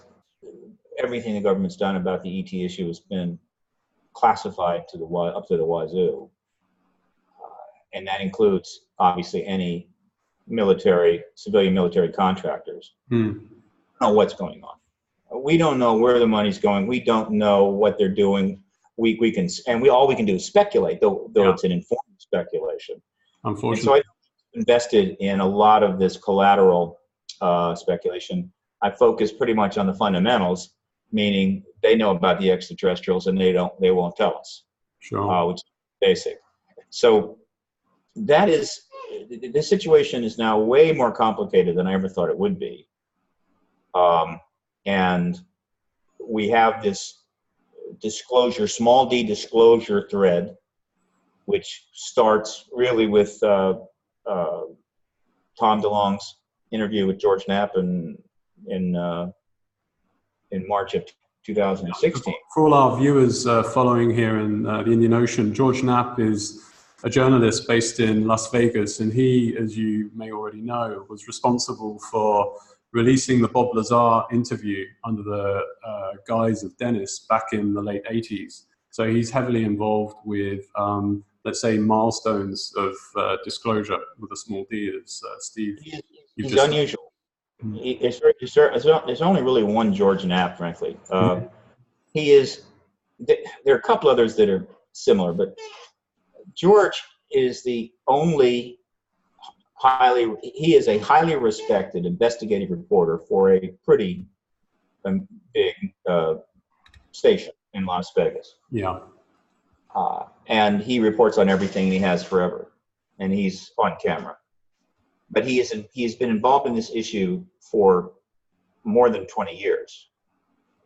everything the government's done about the ET issue has been classified to the up to the wazoo, and that includes obviously any civilian military contractors. We don't know what's going on. We don't know where the money's going. We don't know what they're doing. All we can do is speculate, though it's an informed speculation. Unfortunately. And so I invested in a lot of this collateral speculation. I focus pretty much on the fundamentals, meaning they know about the extraterrestrials and they won't tell us. Sure. Which is basic. So this situation is now way more complicated than I ever thought it would be. And we have this disclosure, small d disclosure thread, which starts really with Tom DeLonge's interview with George Knapp in March of 2016. For all our viewers following here in the Indian Ocean, George Knapp is a journalist based in Las Vegas, and he, as you may already know, was responsible for releasing the Bob Lazar interview under the guise of Dennis back in the late 80s. So he's heavily involved with, let's say, milestones of disclosure with a small d, as Steve. He's unusual. There's only really one George Knapp, frankly. He is. There are a couple others that are similar, but George is the only he is a highly respected investigative reporter for a pretty big station in Las Vegas. Yeah. And he reports on everything, and he has forever, and he's on camera. But he's been involved in this issue for more than 20 years,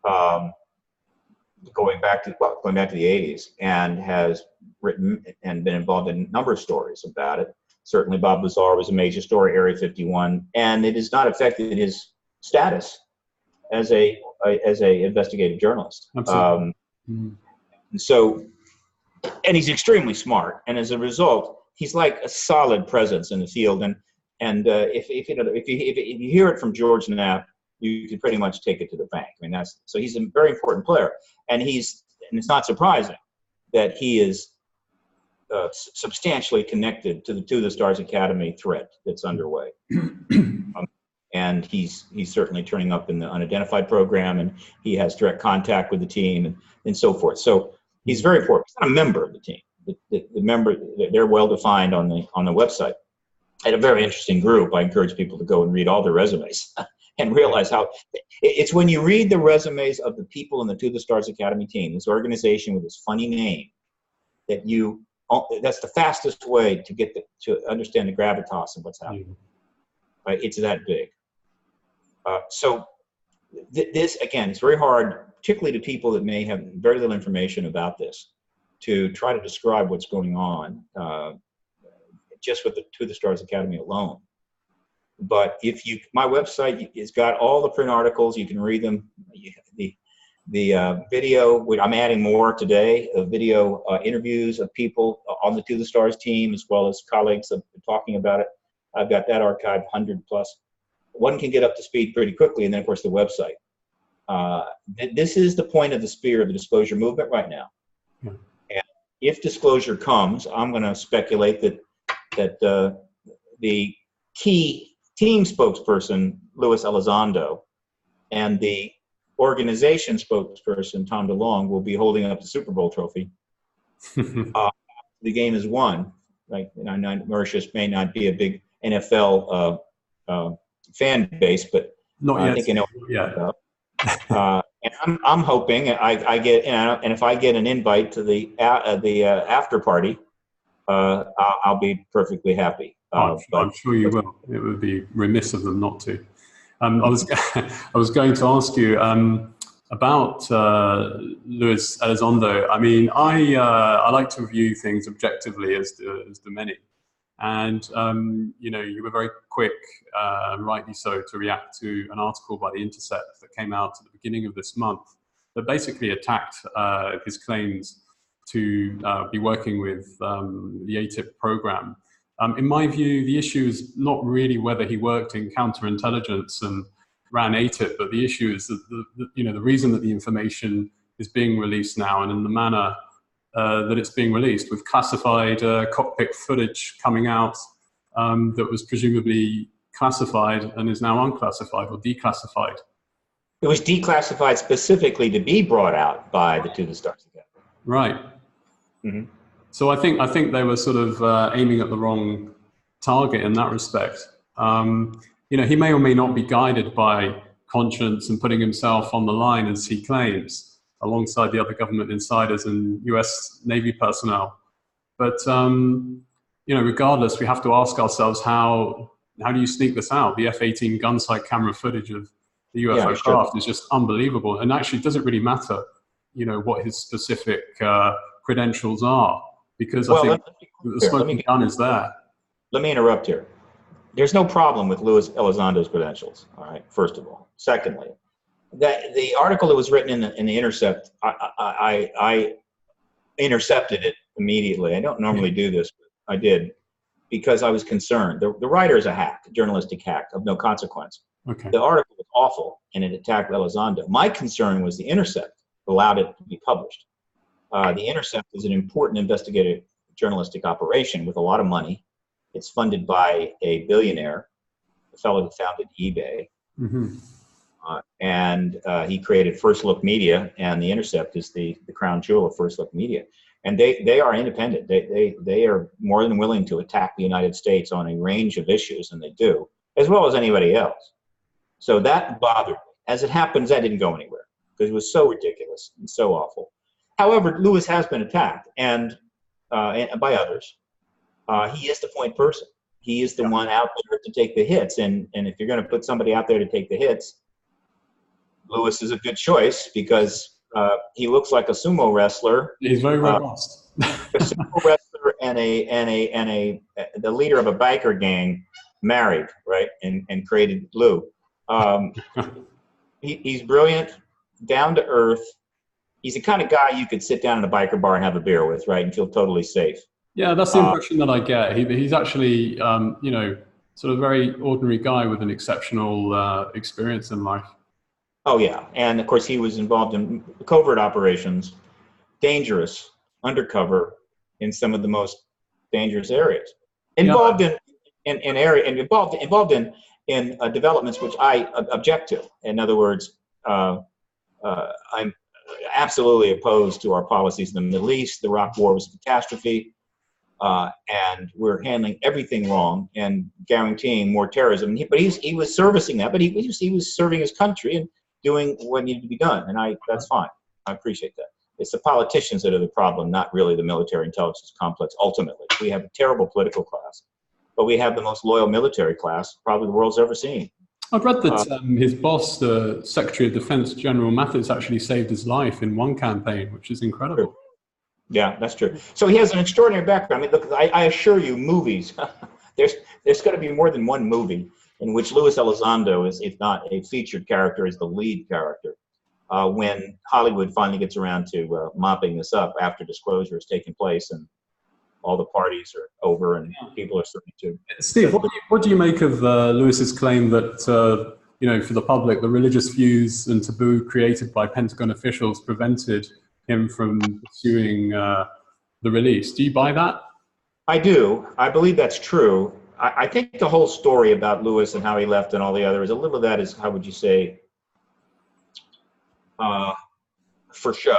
going back to the 80s, and has written and been involved in a number of stories about it. Certainly, Bob Lazar was a major story, Area 51, and it has not affected his status as a investigative journalist. Absolutely. And he's extremely smart, and as a result, he's like a solid presence in the field. And if you hear it from George Knapp, you can pretty much take it to the bank. I mean, so he's a very important player, and it's not surprising that he is substantially connected to the Stars Academy threat that's underway. And he's certainly turning up in the unidentified program, and he has direct contact with the team and so forth. So he's very important. He's not a member of the team. The member, they're well defined on the website. I had a very interesting group. I encourage people to go and read all their resumes and realize how it's when you read the resumes of the people in the To the Stars Academy team, this organization with this funny name, that's the fastest way to get to understand the gravitas of what's happening. Right? It's that big. So this, again, it's very hard, particularly to people that may have very little information about this, to try to describe what's going on just with the To the Stars Academy alone. But my website has got all the print articles. You can read them. The video, I'm adding more today, video interviews of people on the To the Stars team, as well as colleagues that have been talking about it. I've got that archived, 100 plus. One can get up to speed pretty quickly, and then, of course, the website. This is the point of the spear of the disclosure movement right now. Yeah. And if disclosure comes, I'm going to speculate that the key team spokesperson, Luis Elizondo, and the organization spokesperson, Tom DeLonge, will be holding up the Super Bowl trophy. The game is won. Like, Mauritius may not be a big NFL fan base, but I think you know. Yeah. And I'm hoping I get, and if I get an invite to the after party, I'll be perfectly happy. I'm sure you will. It would be remiss of them not to. I was going to ask you about Luis Elizondo. I mean, I like to view things objectively, as do many. And, you were very quick, rightly so, to react to an article by The Intercepts that came out at the beginning of this month, that basically attacked his claims to be working with the AATIP program. In my view, the issue is not really whether he worked in counterintelligence and ran AATIP, but the issue is that the reason that the information is being released now and in the manner that it's being released, with classified cockpit footage coming out that was presumably classified and is now unclassified or declassified. It was declassified specifically to be brought out by the To the Stars Together. Right. Mm-hmm. So I think they were sort of aiming at the wrong target in that respect. He may or may not be guided by conscience and putting himself on the line, as he claims, alongside the other government insiders and US Navy personnel. But regardless, we have to ask ourselves, how do you sneak this out? The F-18 gun sight camera footage of the UFO craft is just unbelievable. And actually, it doesn't really matter, what his specific credentials are, because I think the smoking gun is there. Let me interrupt here. There's no problem with Luis Elizondo's credentials, all right, first of all. Secondly, the article that was written in the Intercept, I intercepted it immediately. I don't normally do this, but I did, because I was concerned. The writer is a hack, a journalistic hack of no consequence. Okay. The article was awful, and it attacked Elizondo. My concern was the Intercept allowed it to be published. The Intercept is an important investigative journalistic operation with a lot of money. It's funded by a billionaire, the fellow who founded eBay. Mm-hmm. And he created First Look Media, and the Intercept is the crown jewel of First Look Media. And they are independent. They are more than willing to attack the United States on a range of issues, and they do, as well as anybody else. So that bothered me. As it happens, that didn't go anywhere, because it was so ridiculous and so awful. However, Luis has been attacked, and by others. He is the point person. He is the one out there to take the hits. And if you're going to put somebody out there to take the hits, Luis is a good choice, because he looks like a sumo wrestler. He's very robust. A sumo wrestler and the leader of a biker gang married, right, and created Lou. He's brilliant, down to earth. He's the kind of guy you could sit down in a biker bar and have a beer with, right, and feel totally safe. Yeah, that's the impression that I get. He's actually, sort of very ordinary guy with an exceptional experience in life. Oh, yeah. And, of course, he was involved in covert operations, dangerous, undercover, in some of the most dangerous areas. Involved involved in developments which I object to. In other words, I'm absolutely opposed to our policies in the Middle East. The Iraq War was a catastrophe. And we're handling everything wrong and guaranteeing more terrorism. But he was servicing that, but he was serving his country and doing what needed to be done. And that's fine. I appreciate that. It's the politicians that are the problem, not really the military intelligence complex. Ultimately, we have a terrible political class, but we have the most loyal military class probably the world's ever seen. I've read that his boss, the Secretary of Defense, General Mathis, actually saved his life in one campaign, which is incredible. Yeah, that's true. So he has an extraordinary background. I mean, look, I assure you, movies, there's going to be more than one movie in which Luis Elizondo is, if not a featured character, is the lead character. When Hollywood finally gets around to mopping this up after disclosure has taken place and all the parties are over and people are starting to... Steve, what do you make of Luis's claim that, for the public, the religious views and taboo created by Pentagon officials prevented him from pursuing the release? Do you buy that? I do. I believe that's true. I think the whole story about Luis and how he left and all the others, a little of that is, how would you say, for show.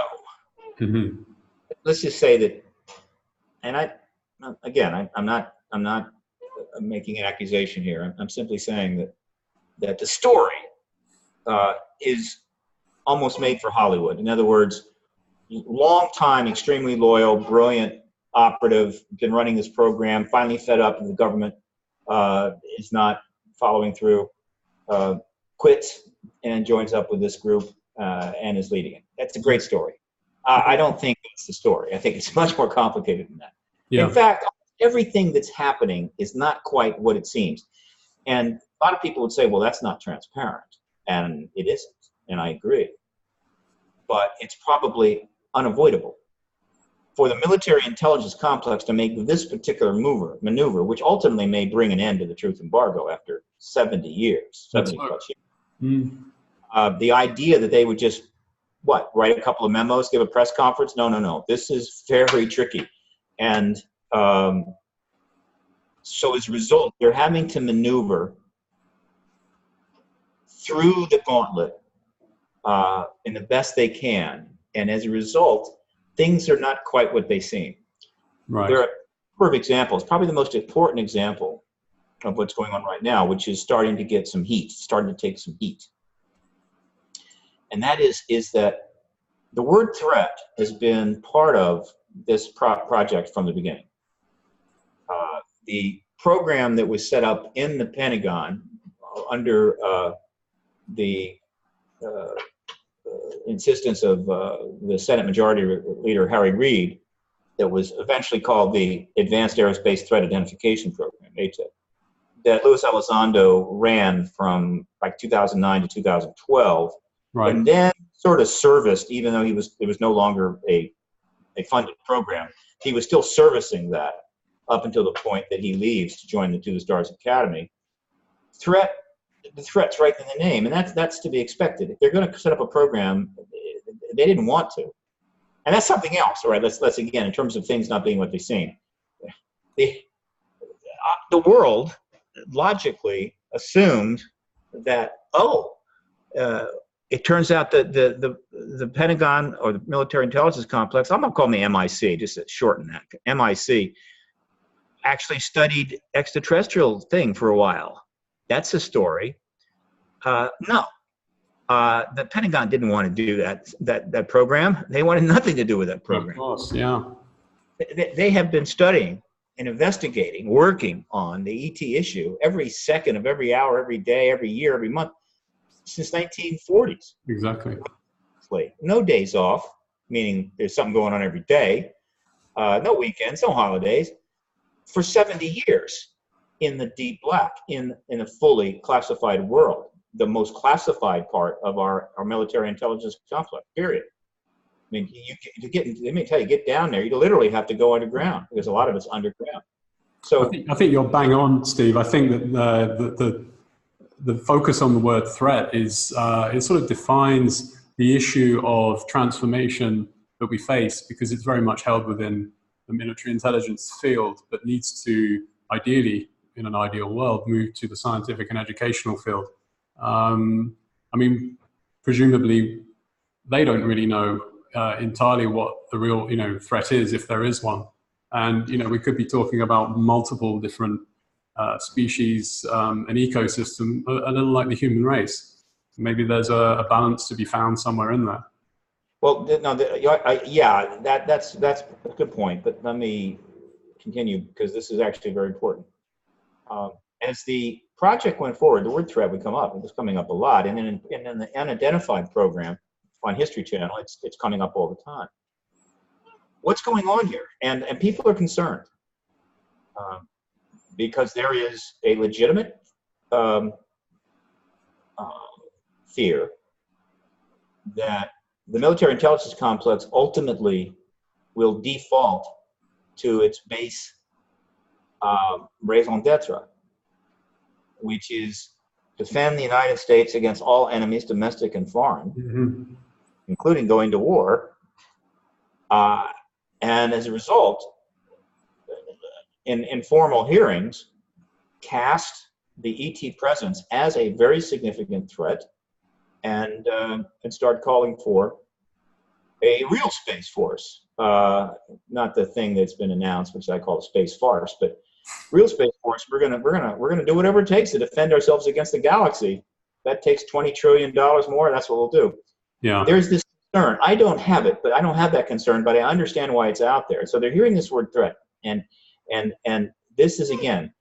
Mm-hmm. Let's just say that, and I'm not making an accusation here. I'm simply saying that the story is almost made for Hollywood. In other words, long time, extremely loyal, brilliant operative, been running this program, finally fed up with the government, is not following through, quits and joins up with this group and is leading it. That's a great story. I don't think it's the story. I think it's much more complicated than that. Yeah. In fact, everything that's happening is not quite what it seems. And a lot of people would say, well, that's not transparent. And it isn't. And I agree. but it's probably unavoidable for the military intelligence complex to make this particular maneuver, which ultimately may bring an end to the truth embargo after 70 years, 70 plus years. The idea that they would just, write a couple of memos, give a press conference? No. This is very tricky. And so as a result, they're having to maneuver through the gauntlet in the best they can. And as a result, things are not quite what they seem. Right. There are a number of examples. Probably the most important example of what's going on right now, which is starting to get some heat, starting to take some heat. And that is that the word threat has been part of this project from the beginning. The program that was set up in the Pentagon under the insistence of the Senate Majority Leader Harry Reid, that was eventually called the Advanced Aerospace Threat Identification Program, AATIP, that Luis Elizondo ran from like 2009 to 2012, right. And then sort of serviced, even though it was no longer a funded program, he was still servicing that up until the point that he leaves to join the To the Stars Academy. The threat's right in the name, and that's to be expected. If they're going to set up a program, they didn't want to, and that's something else. All right, let's again, in terms of things not being what they seem, the world logically assumed that it turns out that the Pentagon or the military intelligence complex, I'm going to call them the MIC, just to shorten that, MIC, actually studied extraterrestrial thing for a while. That's a story. No, the Pentagon didn't want to do that program. They wanted nothing to do with that program. Of course, yeah. They have been studying and investigating, working on the ET issue every second of every hour, every day, every year, every month since 1940s. Exactly. No days off, meaning there's something going on every day. No weekends, no holidays. For 70 years. In the deep black, in a fully classified world, the most classified part of our military intelligence complex, period. I mean, let me tell you, get down there, you literally have to go underground, because a lot of it's underground. So I think you're bang on, Steve. I think that the focus on the word threat is, it sort of defines the issue of transformation that we face, because it's very much held within the military intelligence field, but needs to, ideally, in an ideal world, move to the scientific and educational field. I mean, presumably, they don't really know entirely what the real, threat is, if there is one. And, we could be talking about multiple different species, an ecosystem, a little like the human race. Maybe there's a balance to be found somewhere in there. Well, no, yeah, that's a good point. But let me continue, because this is actually very important. As the project went forward, the word threat would come up. It was coming up a lot. And then in the unidentified program on History Channel, it's coming up all the time. What's going on here? And people are concerned because there is a legitimate fear that the military intelligence complex ultimately will default to its base raison d'etre, which is defend the United States against all enemies, domestic and foreign, including going to war. And as a result, in informal hearings, cast the ET presence as a very significant threat, and start calling for a real space force, not the thing that's been announced, which I call a space farce, but real space force. We're gonna do whatever it takes to defend ourselves against the galaxy. That takes $20 trillion more. That's what we'll do. Yeah. There's this concern. I don't have it, but I don't have that concern. But I understand why it's out there. So they're hearing this word threat, and this is, again,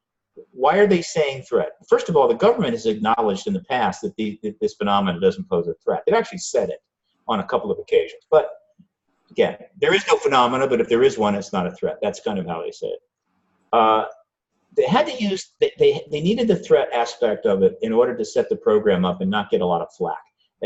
why are they saying threat? First of all, the government has acknowledged in the past that this phenomenon doesn't pose a threat. They've actually said it on a couple of occasions. But again, there is no phenomena, but if there is one, it's not a threat. That's kind of how they say it. They had to use, they needed the threat aspect of it in order to set the program up and not get a lot of flack.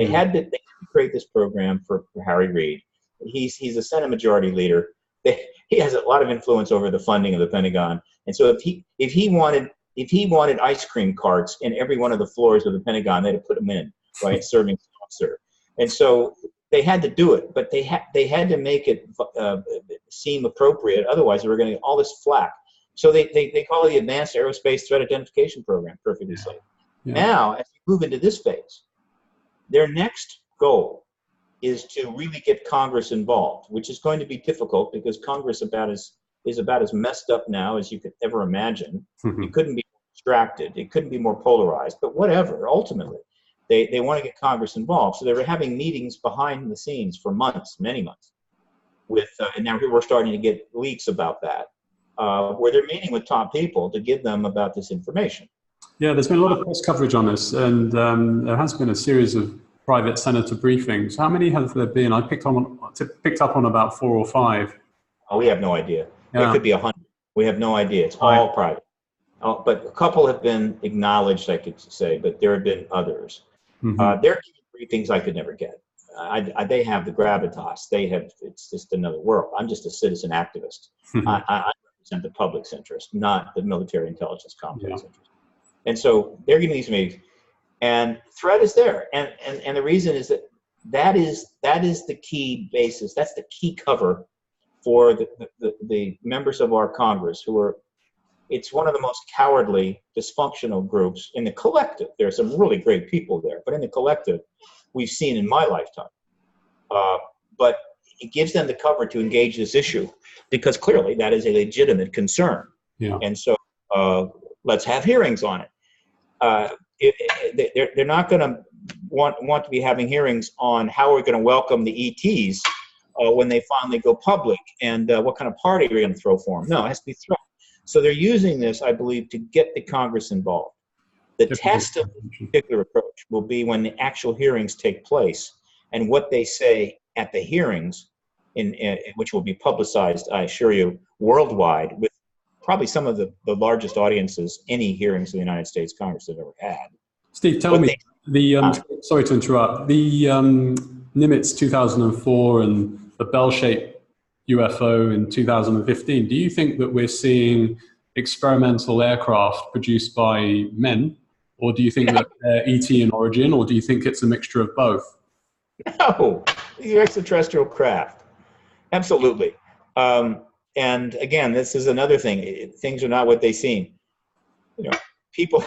They had to create this program for Harry Reid. He's a Senate Majority Leader. He has a lot of influence over the funding of the Pentagon. And so if he wanted ice cream carts in every one of the floors of the Pentagon, they'd have put them in, right, serving soft serve. And so they had to do it, but they had to make it seem appropriate. Otherwise, they were going to get all this flack. So they call it the Advanced Aerospace Threat Identification Program, perfectly safe. Yeah. Now, as we move into this phase, their next goal is to really get Congress involved, which is going to be difficult because Congress is about as messed up now as you could ever imagine. It couldn't be more distracted. It couldn't be more polarized, but whatever, ultimately. They want to get Congress involved. So they were having meetings behind the scenes for months, many months, and now we're starting to get leaks about that, where they're meeting with top people to give them about this information. Yeah, there's been a lot of press coverage on this, and there has been a series of private senator briefings. How many have there been? I picked up on about 4 or 5. Oh, we have no idea. Yeah. It could be 100. We have no idea. It's all private. But a couple have been acknowledged, I could say, but there have been others. They're giving briefings I could never get. They have the gravitas. It's just another world. I'm just a citizen activist. I represent the public's interest, not the military intelligence complex interest. And so they're giving these meetings. And threat is there, and the reason is that is the key basis. That's the key cover for the members of our Congress who are. It's one of the most cowardly, dysfunctional groups in the collective. There are some really great people there, but in the collective, we've seen in my lifetime. But it gives them the cover to engage this issue because clearly that is a legitimate concern. Yeah. And so let's have hearings on it. They're not going to want to be having hearings on how we're going to welcome the ETs when they finally go public and what kind of party we're going to throw for them. No, it has to be threat. So they're using this, I believe, to get the Congress involved. The test of this particular approach will be when the actual hearings take place and what they say at the hearings, which will be publicized, I assure you, worldwide with probably some of the largest audiences any hearings in the United States Congress have ever had. Steve, tell me, sorry to interrupt, the Nimitz 2004 and the bell-shaped UFO in 2015, do you think that we're seeing experimental aircraft produced by men, or do you think that they're ET in origin, or do you think it's a mixture of both? No, these are extraterrestrial craft. Absolutely. And again, this is another thing. Things are not what they seem. You know, people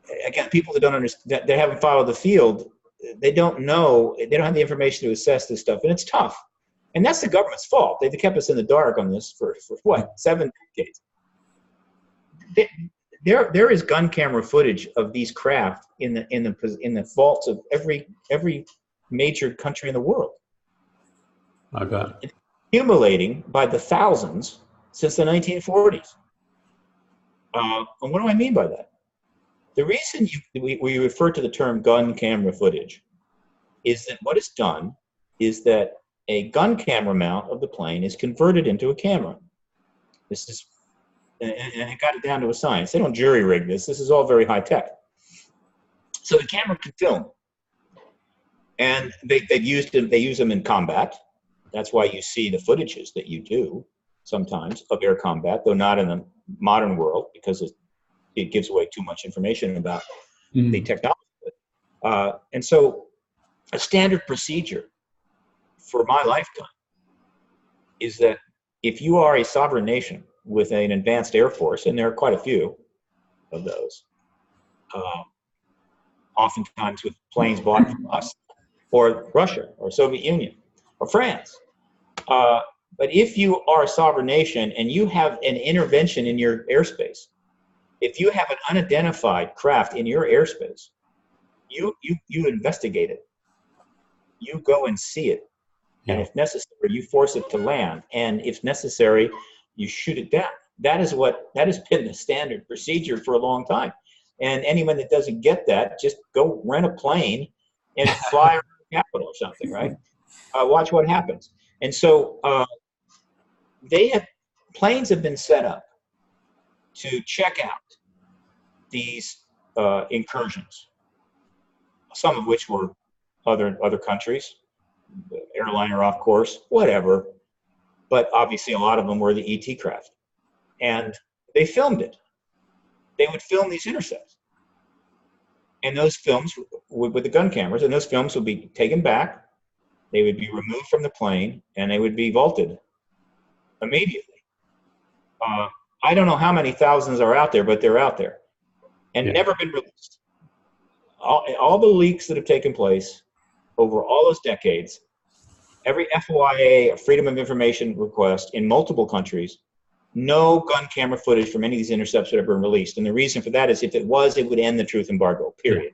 that don't understand, that haven't followed the field, they don't know, they don't have the information to assess this stuff, and it's tough. And that's the government's fault. They kept us in the dark on this for what, 7 decades. There is gun camera footage of these craft in the vaults of every major country in the world. I bet. It's accumulating by the thousands since the 1940s. And what do I mean by that? The reason we refer to the term gun camera footage is that what is done is that a gun camera mount of the plane is converted into a camera. This is, and it got it down to a science. They don't jury rig this. This is all very high tech. So the camera can film, and they use them in combat. That's why you see the footages that you do sometimes of air combat, though not in the modern world because it gives away too much information about the technology. And so a standard procedure for my lifetime is that if you are a sovereign nation with an advanced air force, and there are quite a few of those, oftentimes with planes bought from us, or Russia, or Soviet Union, or France. But if you are a sovereign nation and you have an intervention in your airspace, if you have an unidentified craft in your airspace, you investigate it. You go and see it. And if necessary, you force it to land. And if necessary, you shoot it down. That has been the standard procedure for a long time. And anyone that doesn't get that, just go rent a plane and fly around the Capitol or something, right? Watch what happens. And so planes have been set up to check out these incursions, some of which were other countries, airliner off course, whatever. But obviously a lot of them were the ET craft. And they filmed it. They would film these intercepts. And those films with the gun cameras, and those films would be taken back. They would be removed from the plane, and they would be vaulted immediately. I don't know how many thousands are out there, but they're out there and never been released. All the leaks that have taken place over all those decades, every FOIA, Freedom of Information request in multiple countries, no gun camera footage from any of these intercepts would have been released. And the reason for that is if it was, it would end the truth embargo, period.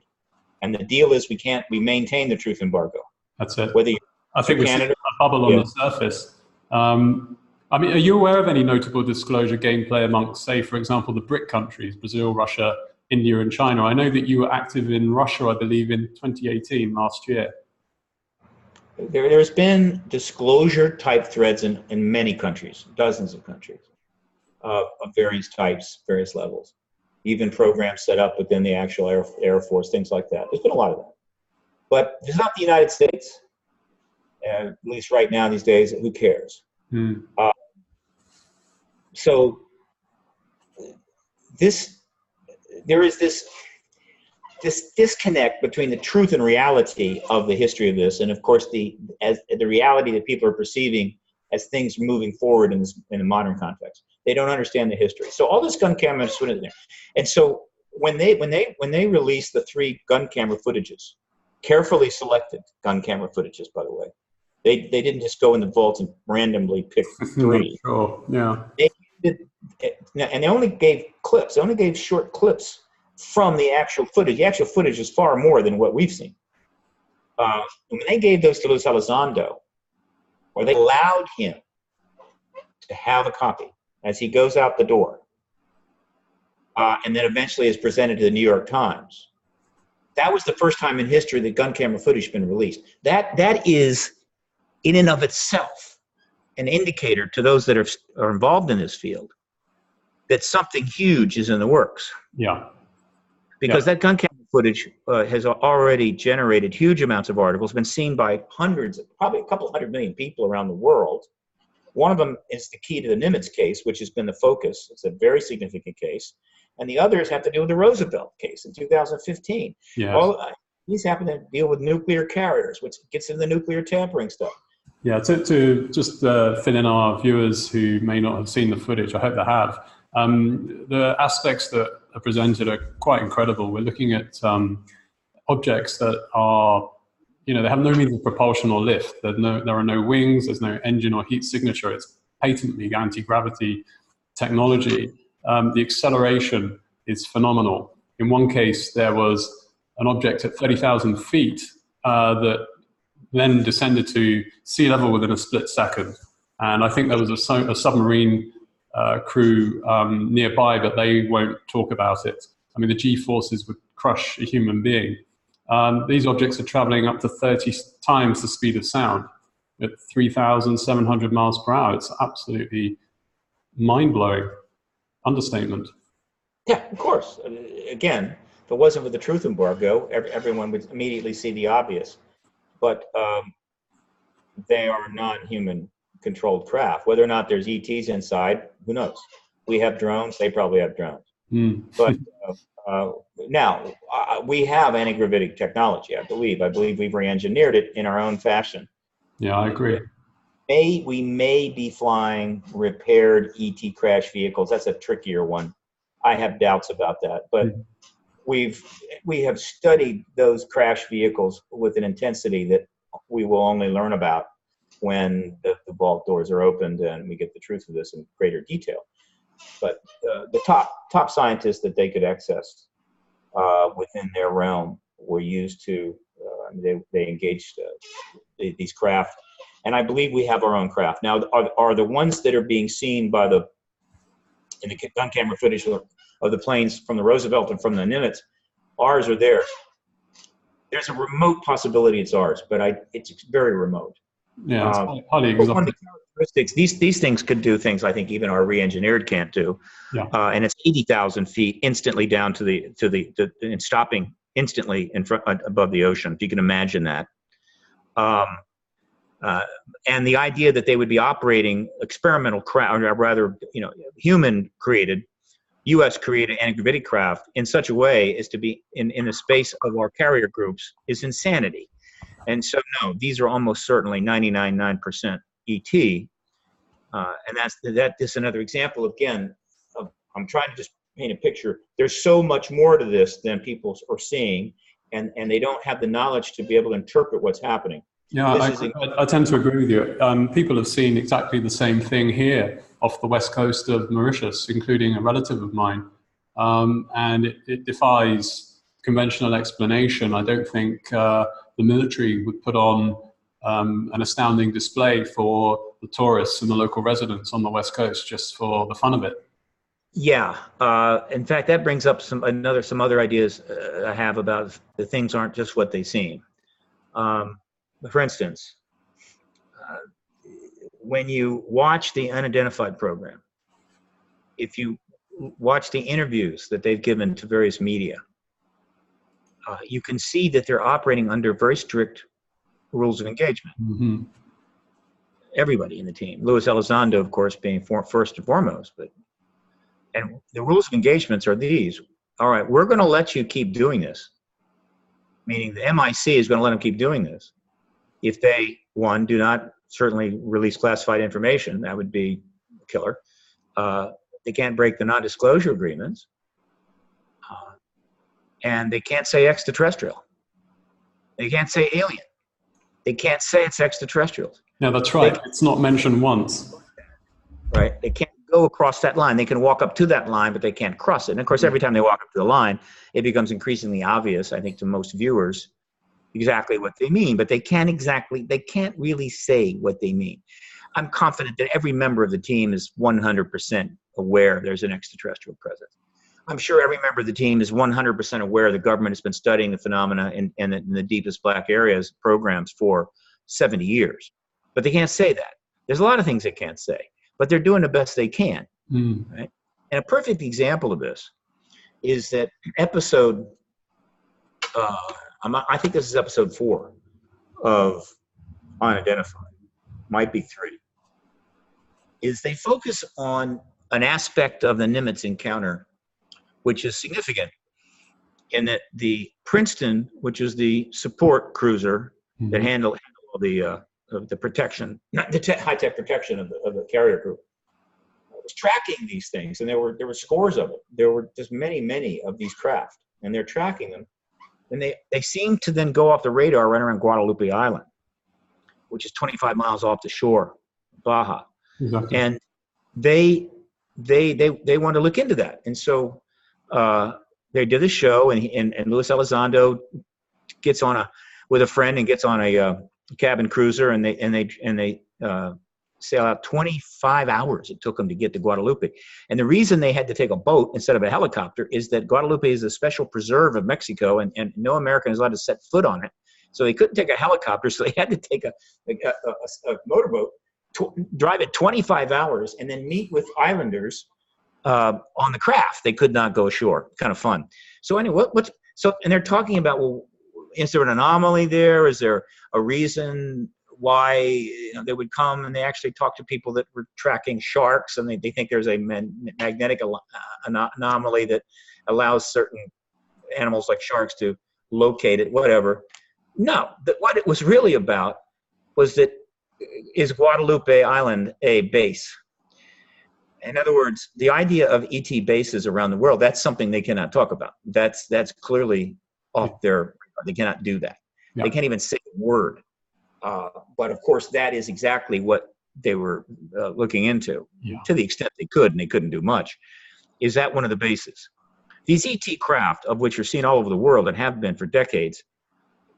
And the deal is we maintain the truth embargo. That's it. Whether I think we're seeing a bubble on the surface. I mean, are you aware of any notable disclosure gameplay amongst, say, for example, the BRIC countries, Brazil, Russia, India, and China? I know that you were active in Russia, I believe, in 2018, last year. There's been disclosure type threads in many countries, dozens of countries, of various types, various levels, even programs set up within the actual Air Force, things like that. There's been a lot of that. But it's not the United States, at least right now these days. Who cares? So there is this disconnect between the truth and reality of the history of this, and of course the reality that people are perceiving as things moving forward in the modern context. They don't understand the history. So all this gun camera is in there, and so when they released the 3 gun camera footages, carefully selected gun camera footages, by the way, they didn't just go in the vault and randomly pick 3. Sure. Yeah. And they only gave clips. They only gave short clips from the actual footage. The actual footage is far more than what we've seen. When they gave those to Luis Elizondo, or they allowed him to have a copy as he goes out the door, and then eventually is presented to the New York Times, that was the first time in history that gun camera footage has been released. That is, in and of itself, an indicator to those that are involved in this field that something huge is in the works. Yeah. Because that gun camera footage has already generated huge amounts of articles, been seen by hundreds, probably a couple 100 million people around the world. One of them is the key to the Nimitz case, which has been the focus. It's a very significant case. And the others have to do with the Roosevelt case in 2015. Yes. These happen to deal with nuclear carriers, which gets into the nuclear tampering stuff. Yeah, to just fill in our viewers who may not have seen the footage, I hope they have. The aspects that are presented are quite incredible. We're looking at objects that are, they have no means of propulsion or lift. There are no wings, there's no engine or heat signature. It's patently anti-gravity technology. The acceleration is phenomenal. In one case, there was an object at 30,000 feet that then descended to sea level within a split second. And I think there was a submarine crew nearby, but they won't talk about it. I mean, the G-forces would crush a human being. These objects are traveling up to 30 times the speed of sound at 3,700 miles per hour. It's absolutely mind-blowing. Understatement. Yeah, of course. Again, if it wasn't with the truth embargo, everyone would immediately see the obvious. But they are non-human controlled craft. Whether or not there's ETs inside, who knows? We have drones, they probably have drones. But now, we have anti-gravitic technology, I believe. I believe we've re-engineered it in our own fashion. Yeah, I agree. We may be flying repaired ET crash vehicles. That's a trickier one. I have doubts about that. But we have studied those crash vehicles with an intensity that we will only learn about when the vault doors are opened and we get the truth of this in greater detail. But the top scientists that they could access within their realm were used to, they engaged these craft. And I believe we have our own craft. Now, are the ones that are being seen by in the gun camera footage of the planes from the Roosevelt and from the Nimitz, ours or theirs? There's a remote possibility it's ours, but it's very remote. Yeah, it's highly exotic. One of the characteristics, these things could do things I think even our re-engineered can't do. Yeah. And it's 80,000 feet instantly down to and stopping instantly in front above the ocean. If you can imagine that. And the idea that they would be operating experimental craft, or rather, human-created, U.S.-created anti-gravitic craft in such a way as to be in the space of our carrier groups is insanity. And so, no, these are almost certainly 99.9% ET. And that is another example, again, of, I'm trying to just paint a picture. There's so much more to this than people are seeing, and they don't have the knowledge to be able to interpret what's happening. Yeah, I tend to agree with you. People have seen exactly the same thing here off the west coast of Mauritius, including a relative of mine. And it defies conventional explanation. I don't think the military would put on an astounding display for the tourists and the local residents on the west coast just for the fun of it. Yeah. In fact, that brings up some other ideas I have about the things aren't just what they seem. For instance, when you watch the unidentified program, if you watch the interviews that they've given to various media, you can see that they're operating under very strict rules of engagement. Mm-hmm. Everybody in the team, Luis Elizondo, of course, being first and foremost, and the rules of engagements are these. All right, we're going to let you keep doing this, meaning the MIC is going to let them keep doing this. If they, one, do not certainly release classified information, that would be a killer. They can't break the non-disclosure agreements. And they can't say extraterrestrial. They can't say alien. They can't say it's extraterrestrials. Yeah, that's right. It's not mentioned once. Right. They can't go across that line. They can walk up to that line, but they can't cross it. And of course, every time they walk up to the line, it becomes increasingly obvious, I think, to most viewers, exactly what they mean. But they can't really say what they mean. I'm confident that every member of the team is 100% aware there's an extraterrestrial presence. I'm sure every member of the team is 100% aware the government has been studying the phenomena in the deepest black areas programs for 70 years. But they can't say that. There's a lot of things they can't say, but they're doing the best they can. Right? And a perfect example of this is that episode, I think this is episode 4 of Unidentified, might be 3, is they focus on an aspect of the Nimitz encounter which is significant in that the Princeton, which is the support cruiser that handled all the protection, not the high-tech protection of the carrier group, was tracking these things, and there were scores of it. There were just many of these craft, and they're tracking them, and they seem to then go off the radar right around Guadalupe Island, which is 25 miles off the shore, Baja, exactly. And they want to look into that, and so. They did a show, and Luis Elizondo gets on with a friend and gets on a cabin cruiser, and they sail out 25 hours. It took them to get to Guadalupe, and the reason they had to take a boat instead of a helicopter is that Guadalupe is a special preserve of Mexico, and no American is allowed to set foot on it. So they couldn't take a helicopter, so they had to take a motorboat, drive it 25 hours, and then meet with islanders. On the craft, they could not go ashore. Kind of fun. So anyway, and they're talking about, well, is there an anomaly there? Is there a reason why they would come? And they actually talked to people that were tracking sharks, and they think there's a magnetic anomaly that allows certain animals like sharks to locate it. Whatever. No, what it was really about was that is Guadalupe Island a base? In other words, the idea of ET bases around the world, that's something they cannot talk about. That's clearly off their, they cannot do that. Yeah. They can't even say a word. But of course, that is exactly what they were looking into, to the extent they could, and they couldn't do much. Is that one of the bases? These ET craft, of which you're seen all over the world and have been for decades,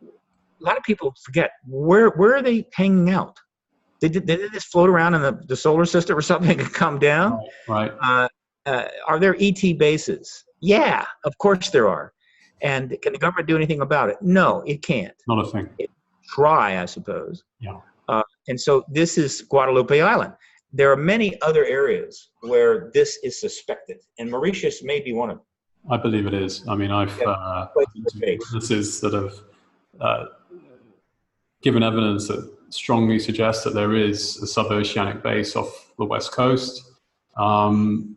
a lot of people forget, where are they hanging out? Did they just float around in the solar system or something and come down? Right. Are there ET bases? Yeah, of course there are. And can the government do anything about it? No, it can't. Not a thing. Try, I suppose. Yeah. And so this is Guadalupe Island. There are many other areas where this is suspected, and Mauritius may be one of them. I believe it is. I mean, I've witnesses that have given evidence that strongly suggests that there is a sub-oceanic base off the west coast, and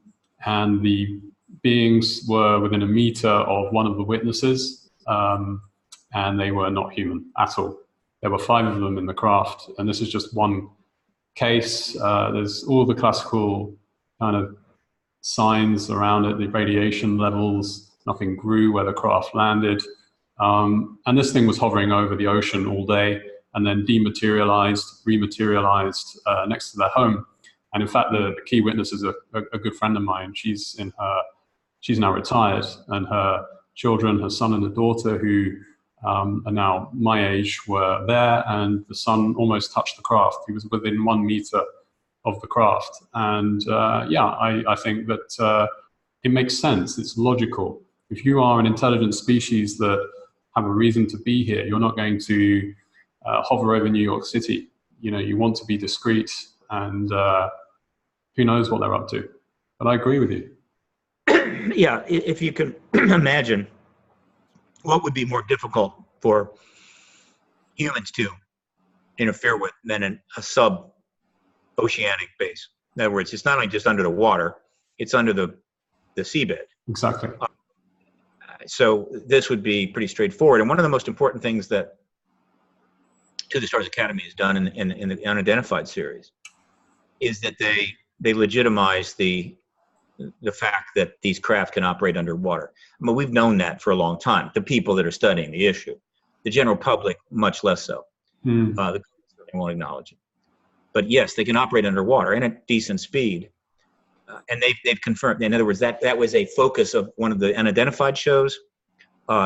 the beings were within a meter of one of the witnesses, and they were not human at all. There were 5 of them in the craft, and this is just one case. There's all the classical kind of signs around it, the radiation levels, nothing grew where the craft landed. And this thing was hovering over the ocean all day and then dematerialized, rematerialized next to their home. And in fact, the key witness is a good friend of mine. She's now retired, and her children, her son and a daughter, who are now my age, were there, and the son almost touched the craft. He was within 1 meter of the craft. And I think that it makes sense. It's logical. If you are an intelligent species that have a reason to be here, you're not going to hover over New York City. You know, you want to be discreet, and who knows what they're up to. But I agree with you. Yeah, if you can imagine what would be more difficult for humans to interfere with than a sub-oceanic base. In other words, it's not only just under the water, it's under the seabed. Exactly. So this would be pretty straightforward. And one of the most important things that To the Stars Academy has done in the Unidentified series is that they legitimize the fact that these craft can operate underwater. I mean, we've known that for a long time, the people that are studying the issue. The general public, much less so. The government won't acknowledge it. But yes, they can operate underwater and at decent speed. And they've confirmed, in other words, that was a focus of one of the Unidentified shows.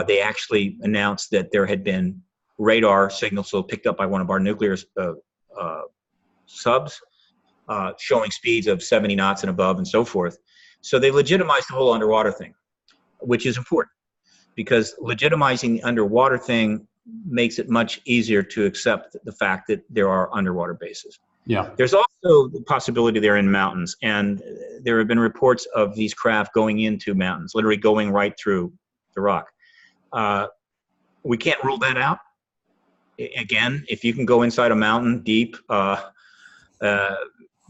They actually announced that there had been radar signals picked up by one of our nuclear subs, showing speeds of 70 knots and above and so forth. So they legitimized the whole underwater thing, which is important, because legitimizing the underwater thing makes it much easier to accept the fact that there are underwater bases. Yeah. There's also the possibility they're in mountains, and there have been reports of these craft going into mountains, literally going right through the rock. We can't rule that out. Again, if you can go inside a mountain deep,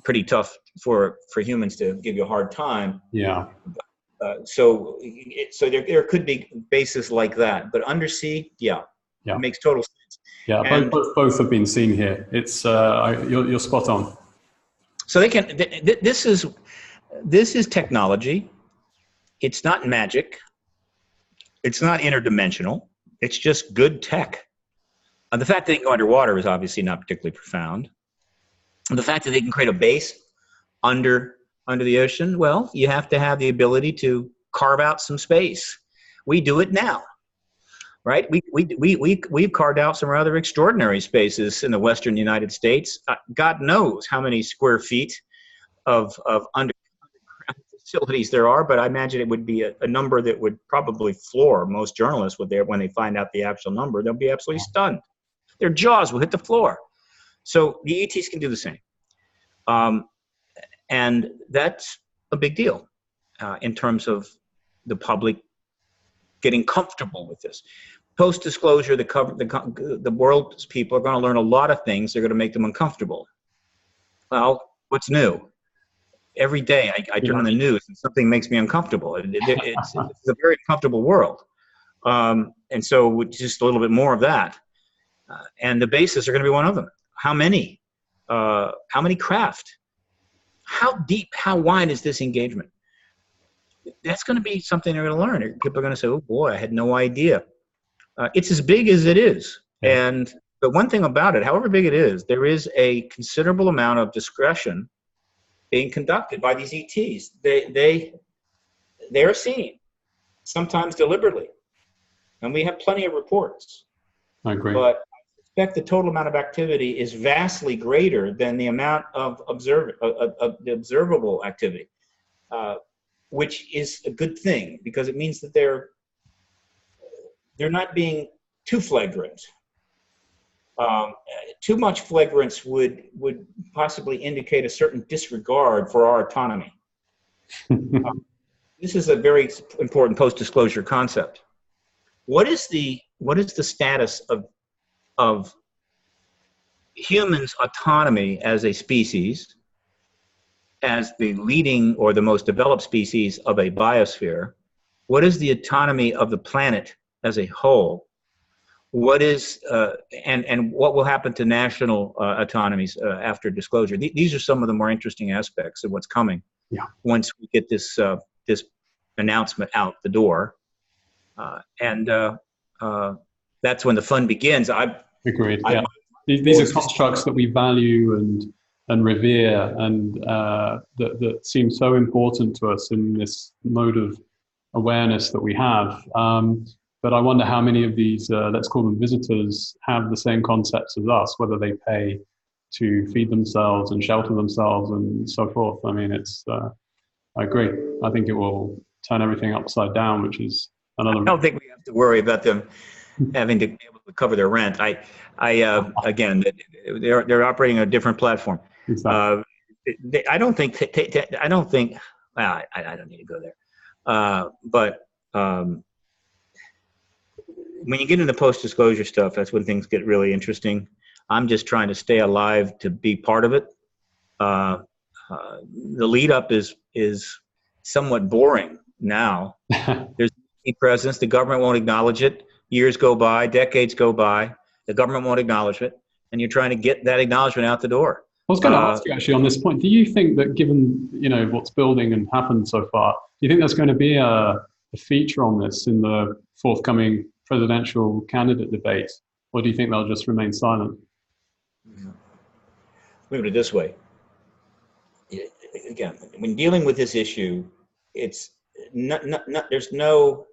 pretty tough for humans to give you a hard time. Yeah. So there could be bases like that, but undersea, yeah. It makes total sense. Yeah, and both have been seen here. It's you're spot on. So they can. This is technology. It's not magic. It's not interdimensional. It's just good tech. The fact that they can go underwater is obviously not particularly profound. The fact that they can create a base under the ocean, well, you have to have the ability to carve out some space. We do it now, right? We've carved out some rather extraordinary spaces in the Western United States. God knows how many square feet of underground facilities there are, but I imagine it would be a number that would probably floor most journalists when they find out the actual number. They'll be absolutely stunned. Their jaws will hit the floor. So the ETs can do the same. And that's a big deal in terms of the public getting comfortable with this. Post-disclosure, the world's people are going to learn a lot of things that are going to make them uncomfortable. Well, what's new? Every day I turn on the news and something makes me uncomfortable. It's a very uncomfortable world. And so just a little bit more of that. And the bases are going to be one of them. How many? How many craft? How deep, how wide is this engagement? That's going to be something they're going to learn. People are going to say, oh boy, I had no idea. It's as big as it is. But one thing about it, however big it is, there is a considerable amount of discretion being conducted by these ETs. They are seen, sometimes deliberately. And we have plenty of reports. I agree. But I suspect the total amount of activity is vastly greater than the amount of the observable activity, which is a good thing, because it means that they're not being too flagrant. Too much flagrance would possibly indicate a certain disregard for our autonomy. This is a very important post-disclosure concept. What is the status of humans' autonomy as a species, as the leading or the most developed species of a biosphere? What is the autonomy of the planet as a whole? What is and what will happen to national autonomies after disclosure? These are some of the more interesting aspects of what's coming. Yeah. Once we get this this announcement out the door, and that's when the fun begins. Agreed. Yeah. These are constructs that we value and revere, and that seem so important to us in this mode of awareness that we have. But I wonder how many of these, let's call them visitors, have the same concepts as us, whether they pay to feed themselves and shelter themselves and so forth. I mean, I agree. I think it will turn everything upside down, which is another. I don't think we have to worry about them having to be able to cover their rent. Again, they're operating on a different platform. Exactly. I don't think. Well, I don't need to go there. But when you get into post-disclosure stuff, that's when things get really interesting. I'm just trying to stay alive to be part of it. The lead up is somewhat boring now. There's a presence. The government won't acknowledge it. Years go by, decades go by. The government won't acknowledge it, and you're trying to get that acknowledgement out the door. I was going to ask you actually on this point. Do you think that, given what's building and happened so far, do you think there's going to be a feature on this in the forthcoming presidential candidate debate, or do you think they'll just remain silent? Let me put it this way. Again, when dealing with this issue, it's not, there's no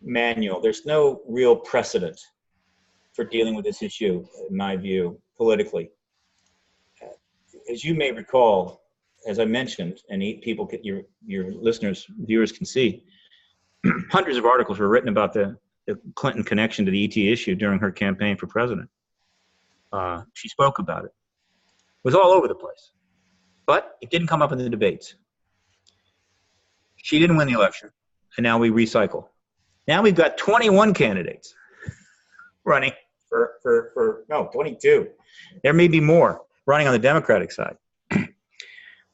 manual, there's no real precedent for dealing with this issue, in my view, politically. As you may recall, as I mentioned, and people, your listeners, viewers can see, hundreds of articles were written about the Clinton connection to the ET issue during her campaign for president. She spoke about it. It was all over the place. But it didn't come up in the debates. She didn't win the election, and now we recycle. Now we've got 21 candidates running for 22. There may be more running on the Democratic side.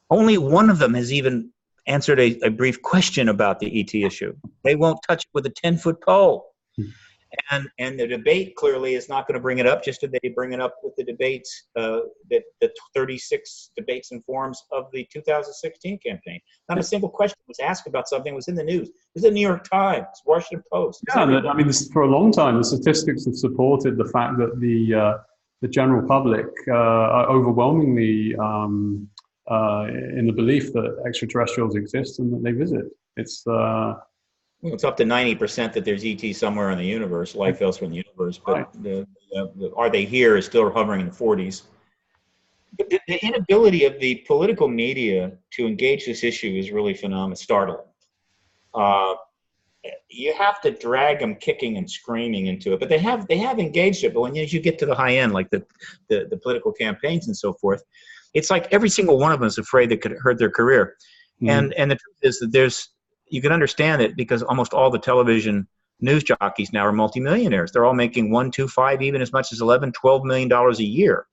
Only one of them has even answered a brief question about the ET issue. They won't touch it with a 10-foot pole. And the debate clearly is not going to bring it up, just as they bring it up with the debates, the 36 debates and forums of the 2016 campaign. Not a single question was asked about something that was in the news. It was in the New York Times, Washington Post. Yeah, I mean, for a long time, the statistics have supported the fact that the general public are overwhelmingly in the belief that extraterrestrials exist and that they visit. It's up to 90% that there's ET somewhere in the universe, life elsewhere in the universe, but right. Are they here is still hovering in the 40s. But the inability of the political media to engage this issue is really phenomenal, startling. You have to drag them kicking and screaming into it, but they have engaged it. But when you get to the high end, like the political campaigns and so forth, it's like every single one of them is afraid that could hurt their career. Mm-hmm. And the truth is that you can understand it because almost all the television news jockeys now are multimillionaires. They're all making $1, $2, $5, even as much as $11, $12 million a year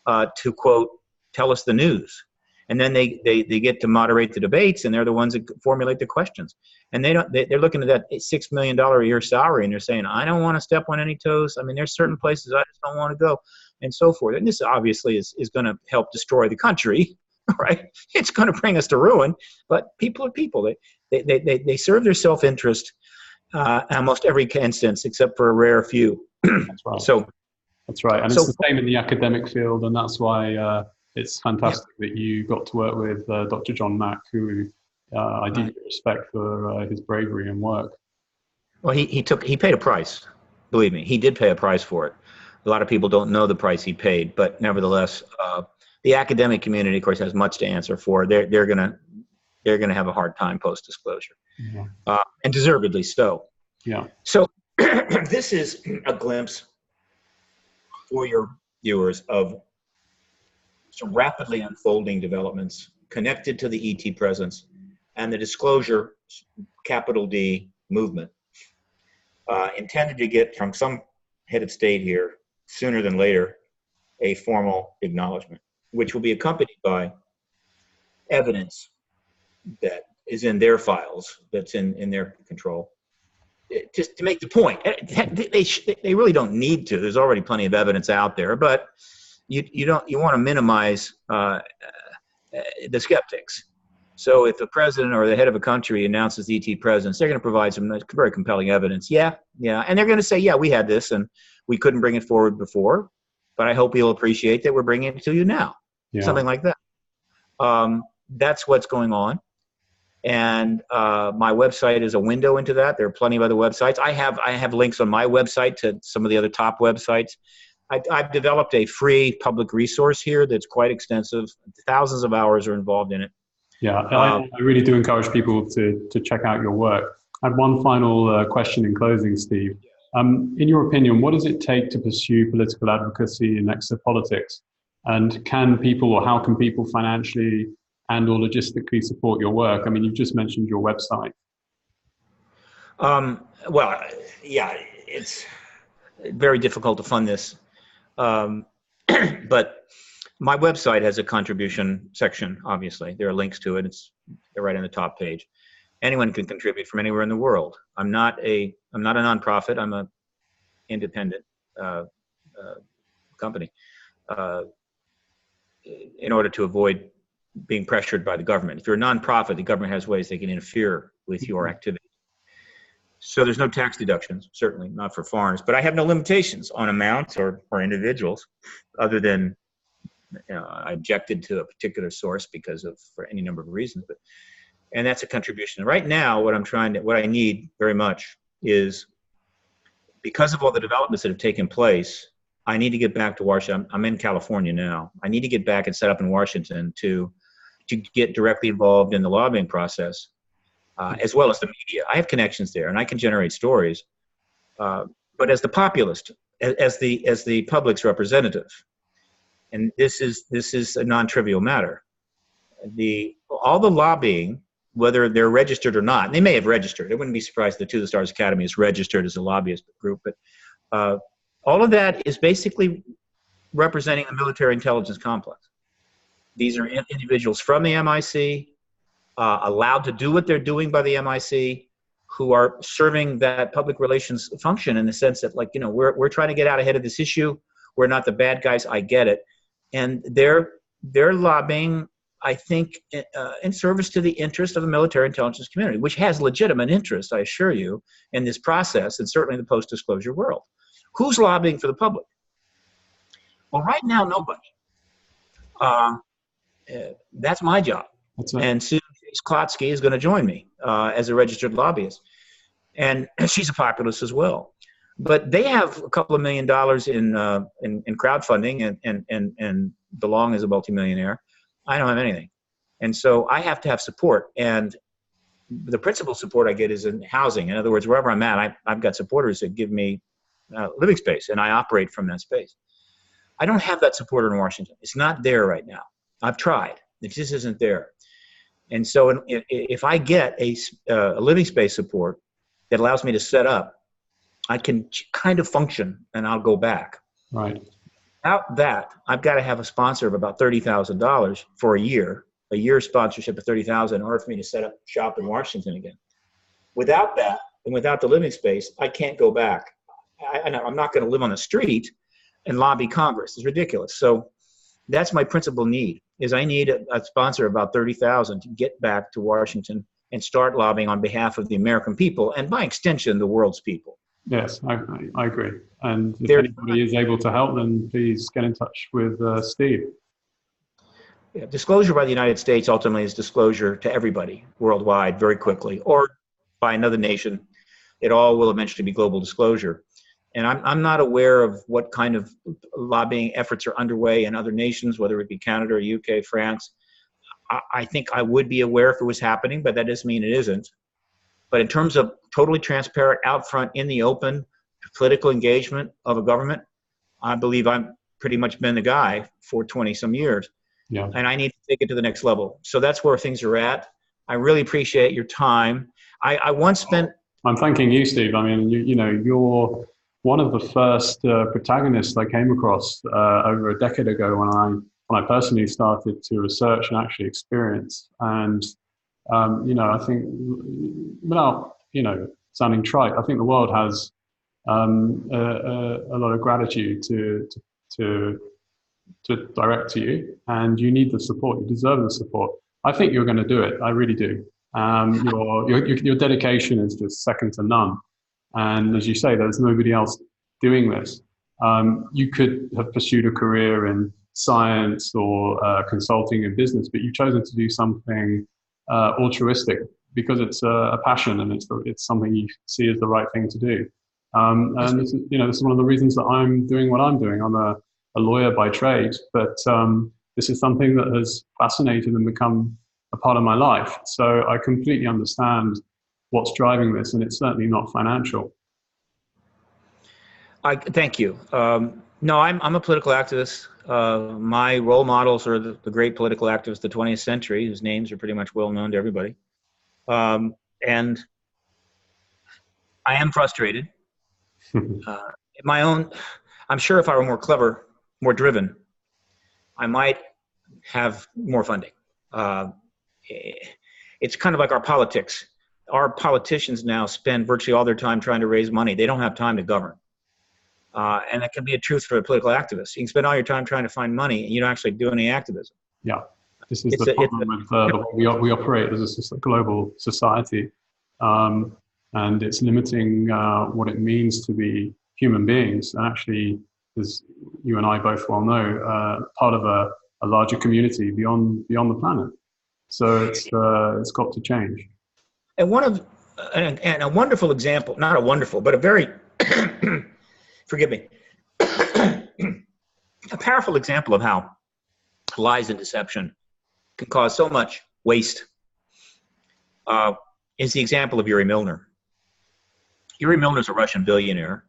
to quote, tell us the news. And then they get to moderate the debates, and they're the ones that formulate the questions. And they're looking at that $6 million a year salary, and they're saying, I don't want to step on any toes. I mean, there's certain places I just don't want to go, and so forth. And this obviously is going to help destroy the country, right? It's going to bring us to ruin. But people are people. They serve their self-interest in almost every instance, except for a rare few. That's right. That's right. And it's the same in the academic field, and that's why it's fantastic that you got to work with Dr. John Mack, who I deeply respect for his bravery and work. Well, he paid a price. Believe me, he did pay a price for it. A lot of people don't know the price he paid, but nevertheless, the academic community, of course, has much to answer for. They're gonna have a hard time post-disclosure, and deservedly so. Yeah. So this is a glimpse for your viewers of some rapidly unfolding developments connected to the ET presence and the disclosure, capital D, movement, intended to get from some head of state here sooner than later a formal acknowledgement, which will be accompanied by evidence that is in their files, that's in their control. Just to make the point, they really don't need to. There's already plenty of evidence out there, but you want to minimize the skeptics. So if the president or the head of a country announces ET presence, they're going to provide some very compelling evidence. Yeah, and they're going to say, yeah, we had this and we couldn't bring it forward before, but I hope you'll appreciate that we're bringing it to you now. Yeah. Something like that. That's what's going on. And my website is a window into that. There are plenty of other websites. I have links on my website to some of the other top websites. I've developed a free public resource here that's quite extensive. Thousands of hours are involved in it. Yeah, I really do encourage people to check out your work. I have one final question in closing, Steve. In your opinion, what does it take to pursue political advocacy in exopolitics? And can people, or how can people financially and or logistically support your work? I mean, you've just mentioned your website. Well, yeah, it's very difficult to fund this. But my website has a contribution section, obviously. There are links to it. They're right on the top page. Anyone can contribute from anywhere in the world. I'm not a nonprofit. I'm an independent company in order to avoid being pressured by the government. If you're a nonprofit, the government has ways they can interfere with your activity. So there's no tax deductions, certainly not for foreigners, but I have no limitations on amounts or individuals, other than I objected to a particular source for any number of reasons. And that's a contribution. Right now, what I need very much is, because of all the developments that have taken place, I need to get back to Washington. I'm in California now. I need to get back and set up in Washington to get directly involved in the lobbying process, as well as the media. I have connections there, and I can generate stories. But as the populist, as the public's representative, and this is a non-trivial matter. All the lobbying, whether they're registered or not, and they may have registered. I wouldn't be surprised if the To the Stars Academy is registered as a lobbyist group, but all of that is basically representing the military intelligence complex. These are individuals from the MIC, allowed to do what they're doing by the MIC, who are serving that public relations function in the sense that, like, we're trying to get out ahead of this issue. We're not the bad guys. I get it. And they're lobbying, I think, in service to the interest of the military intelligence community, which has legitimate interest, I assure you, in this process, and certainly the post-disclosure world. Who's lobbying for the public? Well, right now, nobody. That's my job. And Susan Klotsky is going to join me as a registered lobbyist. And she's a populist as well. But they have a couple of $1 million in crowdfunding, and DeLong is a multimillionaire. I don't have anything. And so I have to have support. And the principal support I get is in housing. In other words, wherever I'm at, I've got supporters that give me living space, and I operate from that space. I don't have that support in Washington. It's not there right now. I've tried. It just isn't there. And so if I get a living space support that allows me to set up, I can kind of function, and I'll go back. Right. Without that, I've got to have a sponsor of about $30,000 for a year sponsorship of $30,000 in order for me to set up shop in Washington again. Without that, and without the living space, I can't go back. I'm not going to live on the street and lobby Congress. It's ridiculous. So that's my principal need, is I need a sponsor of about $30,000 to get back to Washington and start lobbying on behalf of the American people, and by extension, the world's people. Yes, I agree. And if anybody is able to help, then please get in touch with Steve. Yeah, disclosure by the United States ultimately is disclosure to everybody worldwide very quickly, or by another nation. It all will eventually be global disclosure. And I'm not aware of what kind of lobbying efforts are underway in other nations, whether it be Canada or UK, France. I think I would be aware if it was happening, but that doesn't mean it isn't. But in terms of totally transparent, out front, in the open, political engagement of a government, I believe I've pretty much been the guy for 20-some years. Yeah. And I need to take it to the next level. So that's where things are at. I really appreciate your time. I once spent... I'm thanking you, Steve. I mean, you know, one of the first protagonists I came across over a decade ago when I personally started to research and actually experience. And I think, without sounding trite, I think the world has a lot of gratitude to direct to you, and you need the support. You deserve the support. I think you're going to do it. I really do. Your dedication is just second to none. And as you say, there's nobody else doing this. You could have pursued a career in science or consulting in business, but you've chosen to do something altruistic because it's a passion and it's something you see as the right thing to do. And this is one of the reasons that I'm doing what I'm doing. I'm a lawyer by trade, but this is something that has fascinated and become a part of my life. So I completely understand what's driving this, and it's certainly not financial. Thank you. No, I'm a political activist. My role models are the great political activists of the 20th century, whose names are pretty much well known to everybody. And I am frustrated. I'm sure if I were more clever, more driven, I might have more funding. It's kind of like our politics. Our politicians now spend virtually all their time trying to raise money. They don't have time to govern. And that can be a truth for a political activist. You can spend all your time trying to find money and you don't actually do any activism. Yeah, this is the problem with the way we operate as a global society. And it's limiting what it means to be human beings. And actually, as you and I both well know, part of a larger community beyond the planet. So it's got to change. And a wonderful example, not a wonderful, but a very, forgive me, a powerful example of how lies and deception can cause so much waste is the example of Yuri Milner. Yuri Milner is a Russian billionaire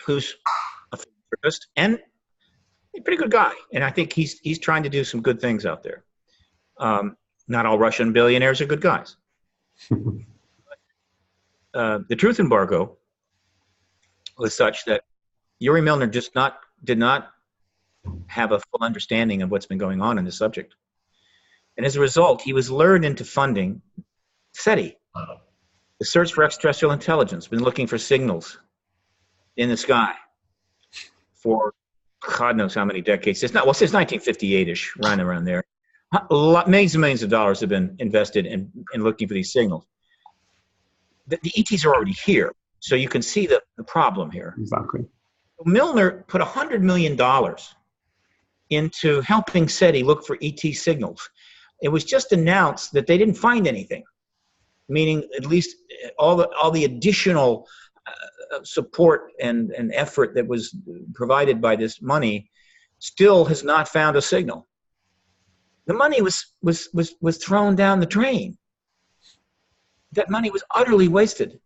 who's a philanthropist and a pretty good guy. And I think he's trying to do some good things out there. Not all Russian billionaires are good guys. The truth embargo was such that Yuri Milner did not have a full understanding of what's been going on in this subject. And as a result, he was lured into funding SETI, the search for extraterrestrial intelligence, been looking for signals in the sky for God knows how many decades. Since 1958-ish, right around there. Millions and millions of dollars have been invested in looking for these signals. The ETs are already here, so you can see the problem here. Exactly. Milner put $100 million into helping SETI look for ET signals. It was just announced that they didn't find anything, meaning at least all the additional support and effort that was provided by this money still has not found a signal. The money was thrown down the drain. That money was utterly wasted.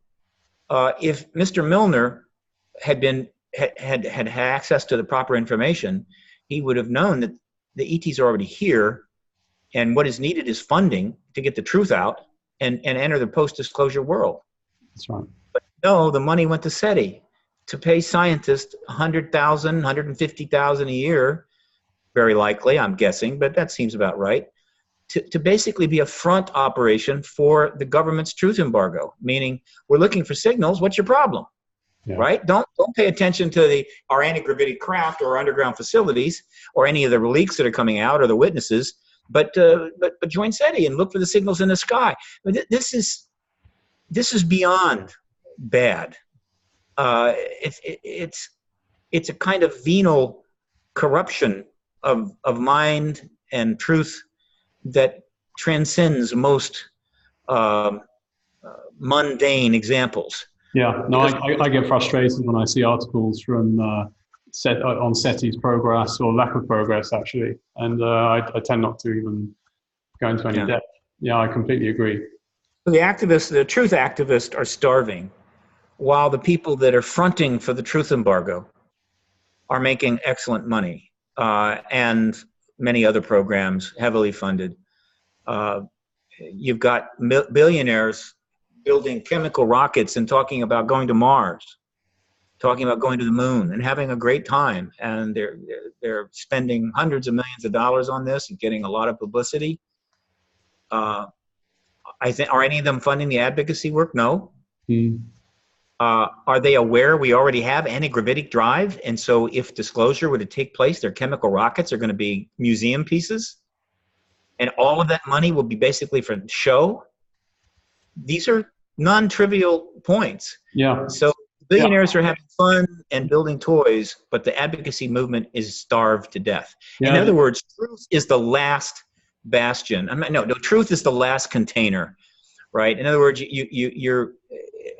If Mr. Milner had access to the proper information, he would have known that the ETs are already here, and what is needed is funding to get the truth out and enter the post-disclosure world. That's right. But no, the money went to SETI to pay scientists $100,000, $150,000 a year, very likely, I'm guessing, but that seems about right, to basically be a front operation for the government's truth embargo, meaning we're looking for signals, what's your problem? Yeah. Right? Don't pay attention to our anti-gravity craft or our underground facilities or any of the leaks that are coming out or the witnesses, but join SETI and look for the signals in the sky. This is beyond bad. It's a kind of venal corruption of mind and truth that transcends most mundane examples. Yeah, no, I get frustrated when I see articles from on SETI's progress or lack of progress, actually, and I tend not to even go into any depth. Yeah, I completely agree. The truth activists are starving, while the people that are fronting for the truth embargo are making excellent money, and many other programs heavily funded. You've got billionaires building chemical rockets and talking about going to Mars. talking about going to the moon and having a great time, and they're spending hundreds of millions of dollars on this and getting a lot of publicity. I think, are any of them funding the advocacy work? No. Are they aware we already have anti-gravitic drive, and so if disclosure were to take place, their chemical rockets are going to be museum pieces, and all of that money will be basically for show? These are non-trivial points. Yeah. So billionaires are having fun and building toys, but the advocacy movement is starved to death. Yeah. In other words, truth is the last bastion. No, truth is the last container, right? In other words, you're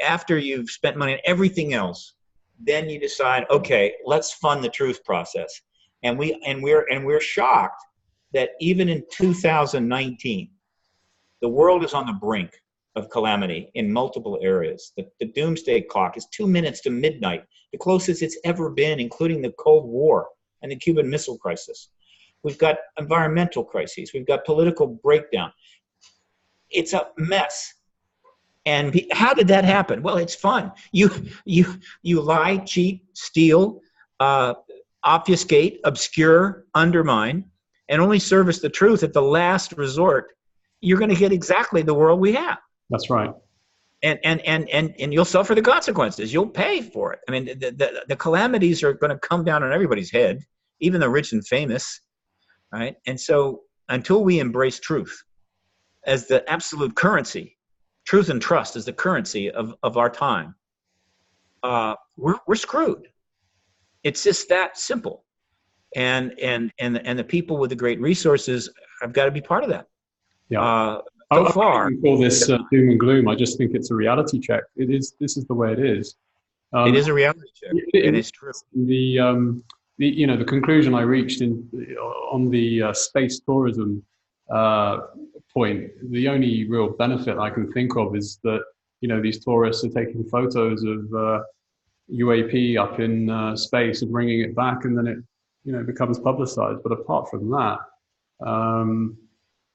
after you've spent money on everything else, then you decide, okay, let's fund the truth process. And we're shocked that even in 2019, the world is on the brink of calamity in multiple areas. The doomsday clock is 2 minutes to midnight, the closest it's ever been, including the Cold War and the Cuban Missile Crisis. We've got environmental crises. We've got political breakdown. It's a mess. And how did that happen? Well, it's fun. You lie, cheat, steal, obfuscate, obscure, undermine, and only service the truth at the last resort. You're going to get exactly the world we have. That's right. And you'll suffer the consequences. You'll pay for it. I mean, the calamities are going to come down on everybody's head, even the rich and famous, right? And so until we embrace truth as the absolute currency, truth and trust as the currency of our time, we're screwed. It's just that simple. And the people with the great resources have got to be part of that. Yeah. So I far, wouldn't call this doom and gloom. I just think it's a reality check. This is the way it is. It is a reality check. It is true. The conclusion I reached on the space tourism point, the only real benefit I can think of is that these tourists are taking photos of UAP up in space and bringing it back, and then it becomes publicized. But apart from that,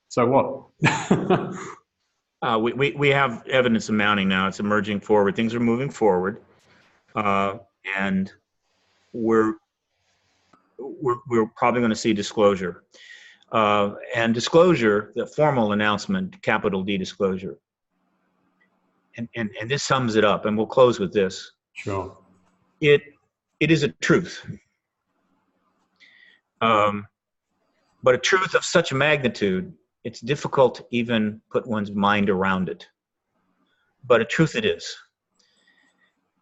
so what? We have evidence mounting now. It's emerging forward. Things are moving forward, and we're probably going to see disclosure. And disclosure, the formal announcement, capital D disclosure. And this sums it up, and we'll close with this. Sure. It is a truth. But a truth of such magnitude, it's difficult to even put one's mind around it. But a truth it is.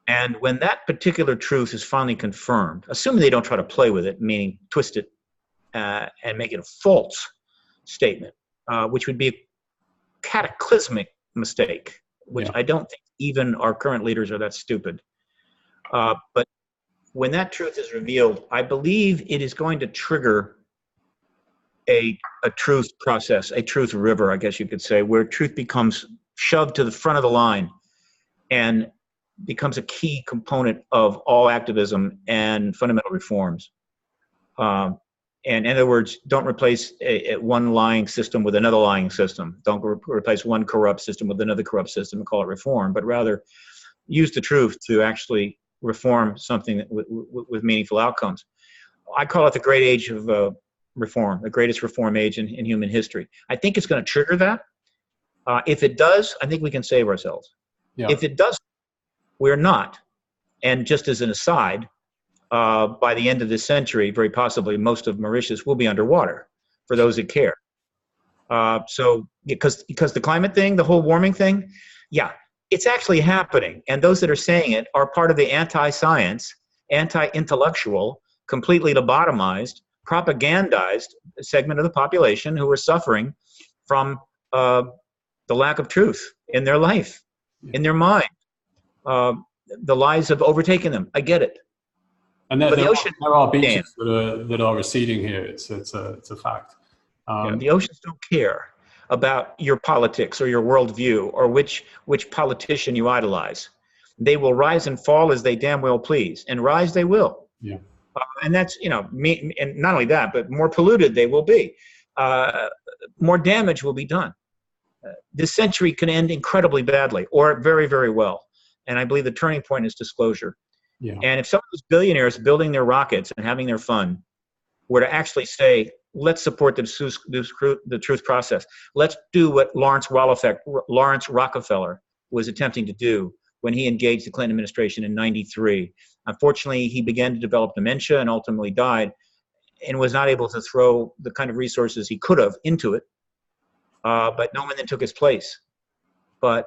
And when that particular truth is finally confirmed, assuming they don't try to play with it, meaning twist it and make it a false statement, which would be a cataclysmic mistake, which I don't think even our current leaders are that stupid. But when that truth is revealed, I believe it is going to trigger a truth process, a truth river, I guess you could say, where truth becomes shoved to the front of the line and becomes a key component of all activism and fundamental reforms. And in other words, don't replace one lying system with another lying system. Don't replace one corrupt system with another corrupt system and call it reform, but rather use the truth to actually reform something with meaningful outcomes. I call it the great age of reform, the greatest reform age in human history. I think it's going to trigger that. If it does, I think we can save ourselves. Yeah. If it doesn't, we're not. And just as an aside, by the end of this century, very possibly most of Mauritius will be underwater for those that care. So because the climate thing, the whole warming thing, yeah, it's actually happening. And those that are saying it are part of the anti-science, anti-intellectual, completely lobotomized, propagandized segment of the population who are suffering from the lack of truth in their life, in their mind. The lies have overtaken them. I get it. And there are beaches that are receding here. It's a fact. The oceans don't care about your politics or your worldview or which politician you idolize. They will rise and fall as they damn well please, and rise they will. Yeah. And that's, and not only that, but more polluted they will be. More damage will be done. This century can end incredibly badly or very, very well. And I believe the turning point is disclosure. Yeah. And if some of those billionaires building their rockets and having their fun were to actually say, let's support the truth process. Let's do what Lawrence Rockefeller was attempting to do when he engaged the Clinton administration in '93. Unfortunately, he began to develop dementia and ultimately died, and was not able to throw the kind of resources he could have into it. But no one then took his place. But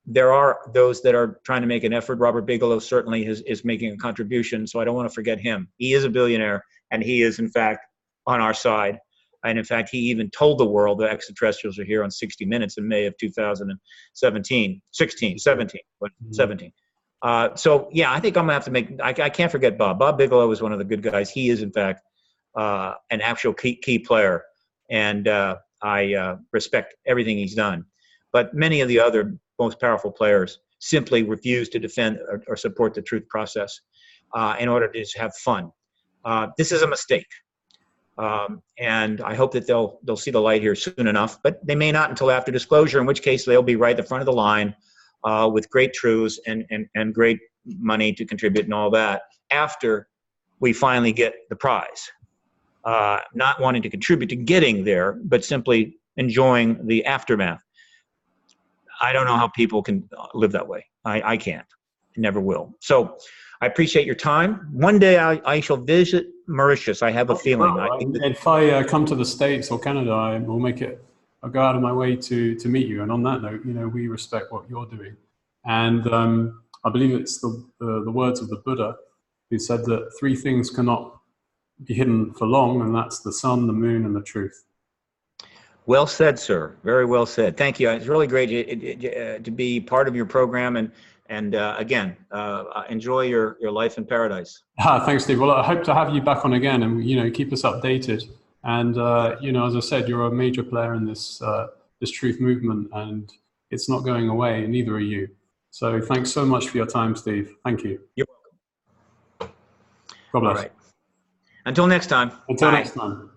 there are those that are trying to make an effort. Robert Bigelow certainly is making a contribution, so I don't want to forget him. He is a billionaire, and he is, in fact, on our side. And in fact, he even told the world that extraterrestrials are here on 60 Minutes in May of 2017. So, yeah, I think I'm going to have to make – I can't forget Bob. Bob Bigelow is one of the good guys. He is, in fact, an actual key player, and I respect everything he's done. But many of the other most powerful players simply refuse to defend or support the truth process in order to just have fun. This is a mistake. And I hope that they'll see the light here soon enough, but they may not until after disclosure, in which case they'll be right at the front of the line with great truths and great money to contribute and all that after we finally get the prize. Not wanting to contribute to getting there, but simply enjoying the aftermath. I don't know how people can live that way. I can't. Never will. So I appreciate your time. One day I shall visit Mauritius. I have a feeling. If I come to the States or Canada, I will I'll go out of my way to meet you. And on that note, we respect what you're doing. And I believe it's the words of the Buddha who said that 3 things cannot be hidden for long, and that's the sun, the moon, and the truth. Well said, sir. Very well said. Thank you. It's really great to be part of your program, and again, enjoy your life in paradise. Thanks, Steve. Well, I hope to have you back on again, and keep us updated. And as I said, you're a major player in this truth movement, and it's not going away. And neither are you. So thanks so much for your time, Steve. Thank you. You're welcome. God bless. All right. Until next time. Until Bye. next time.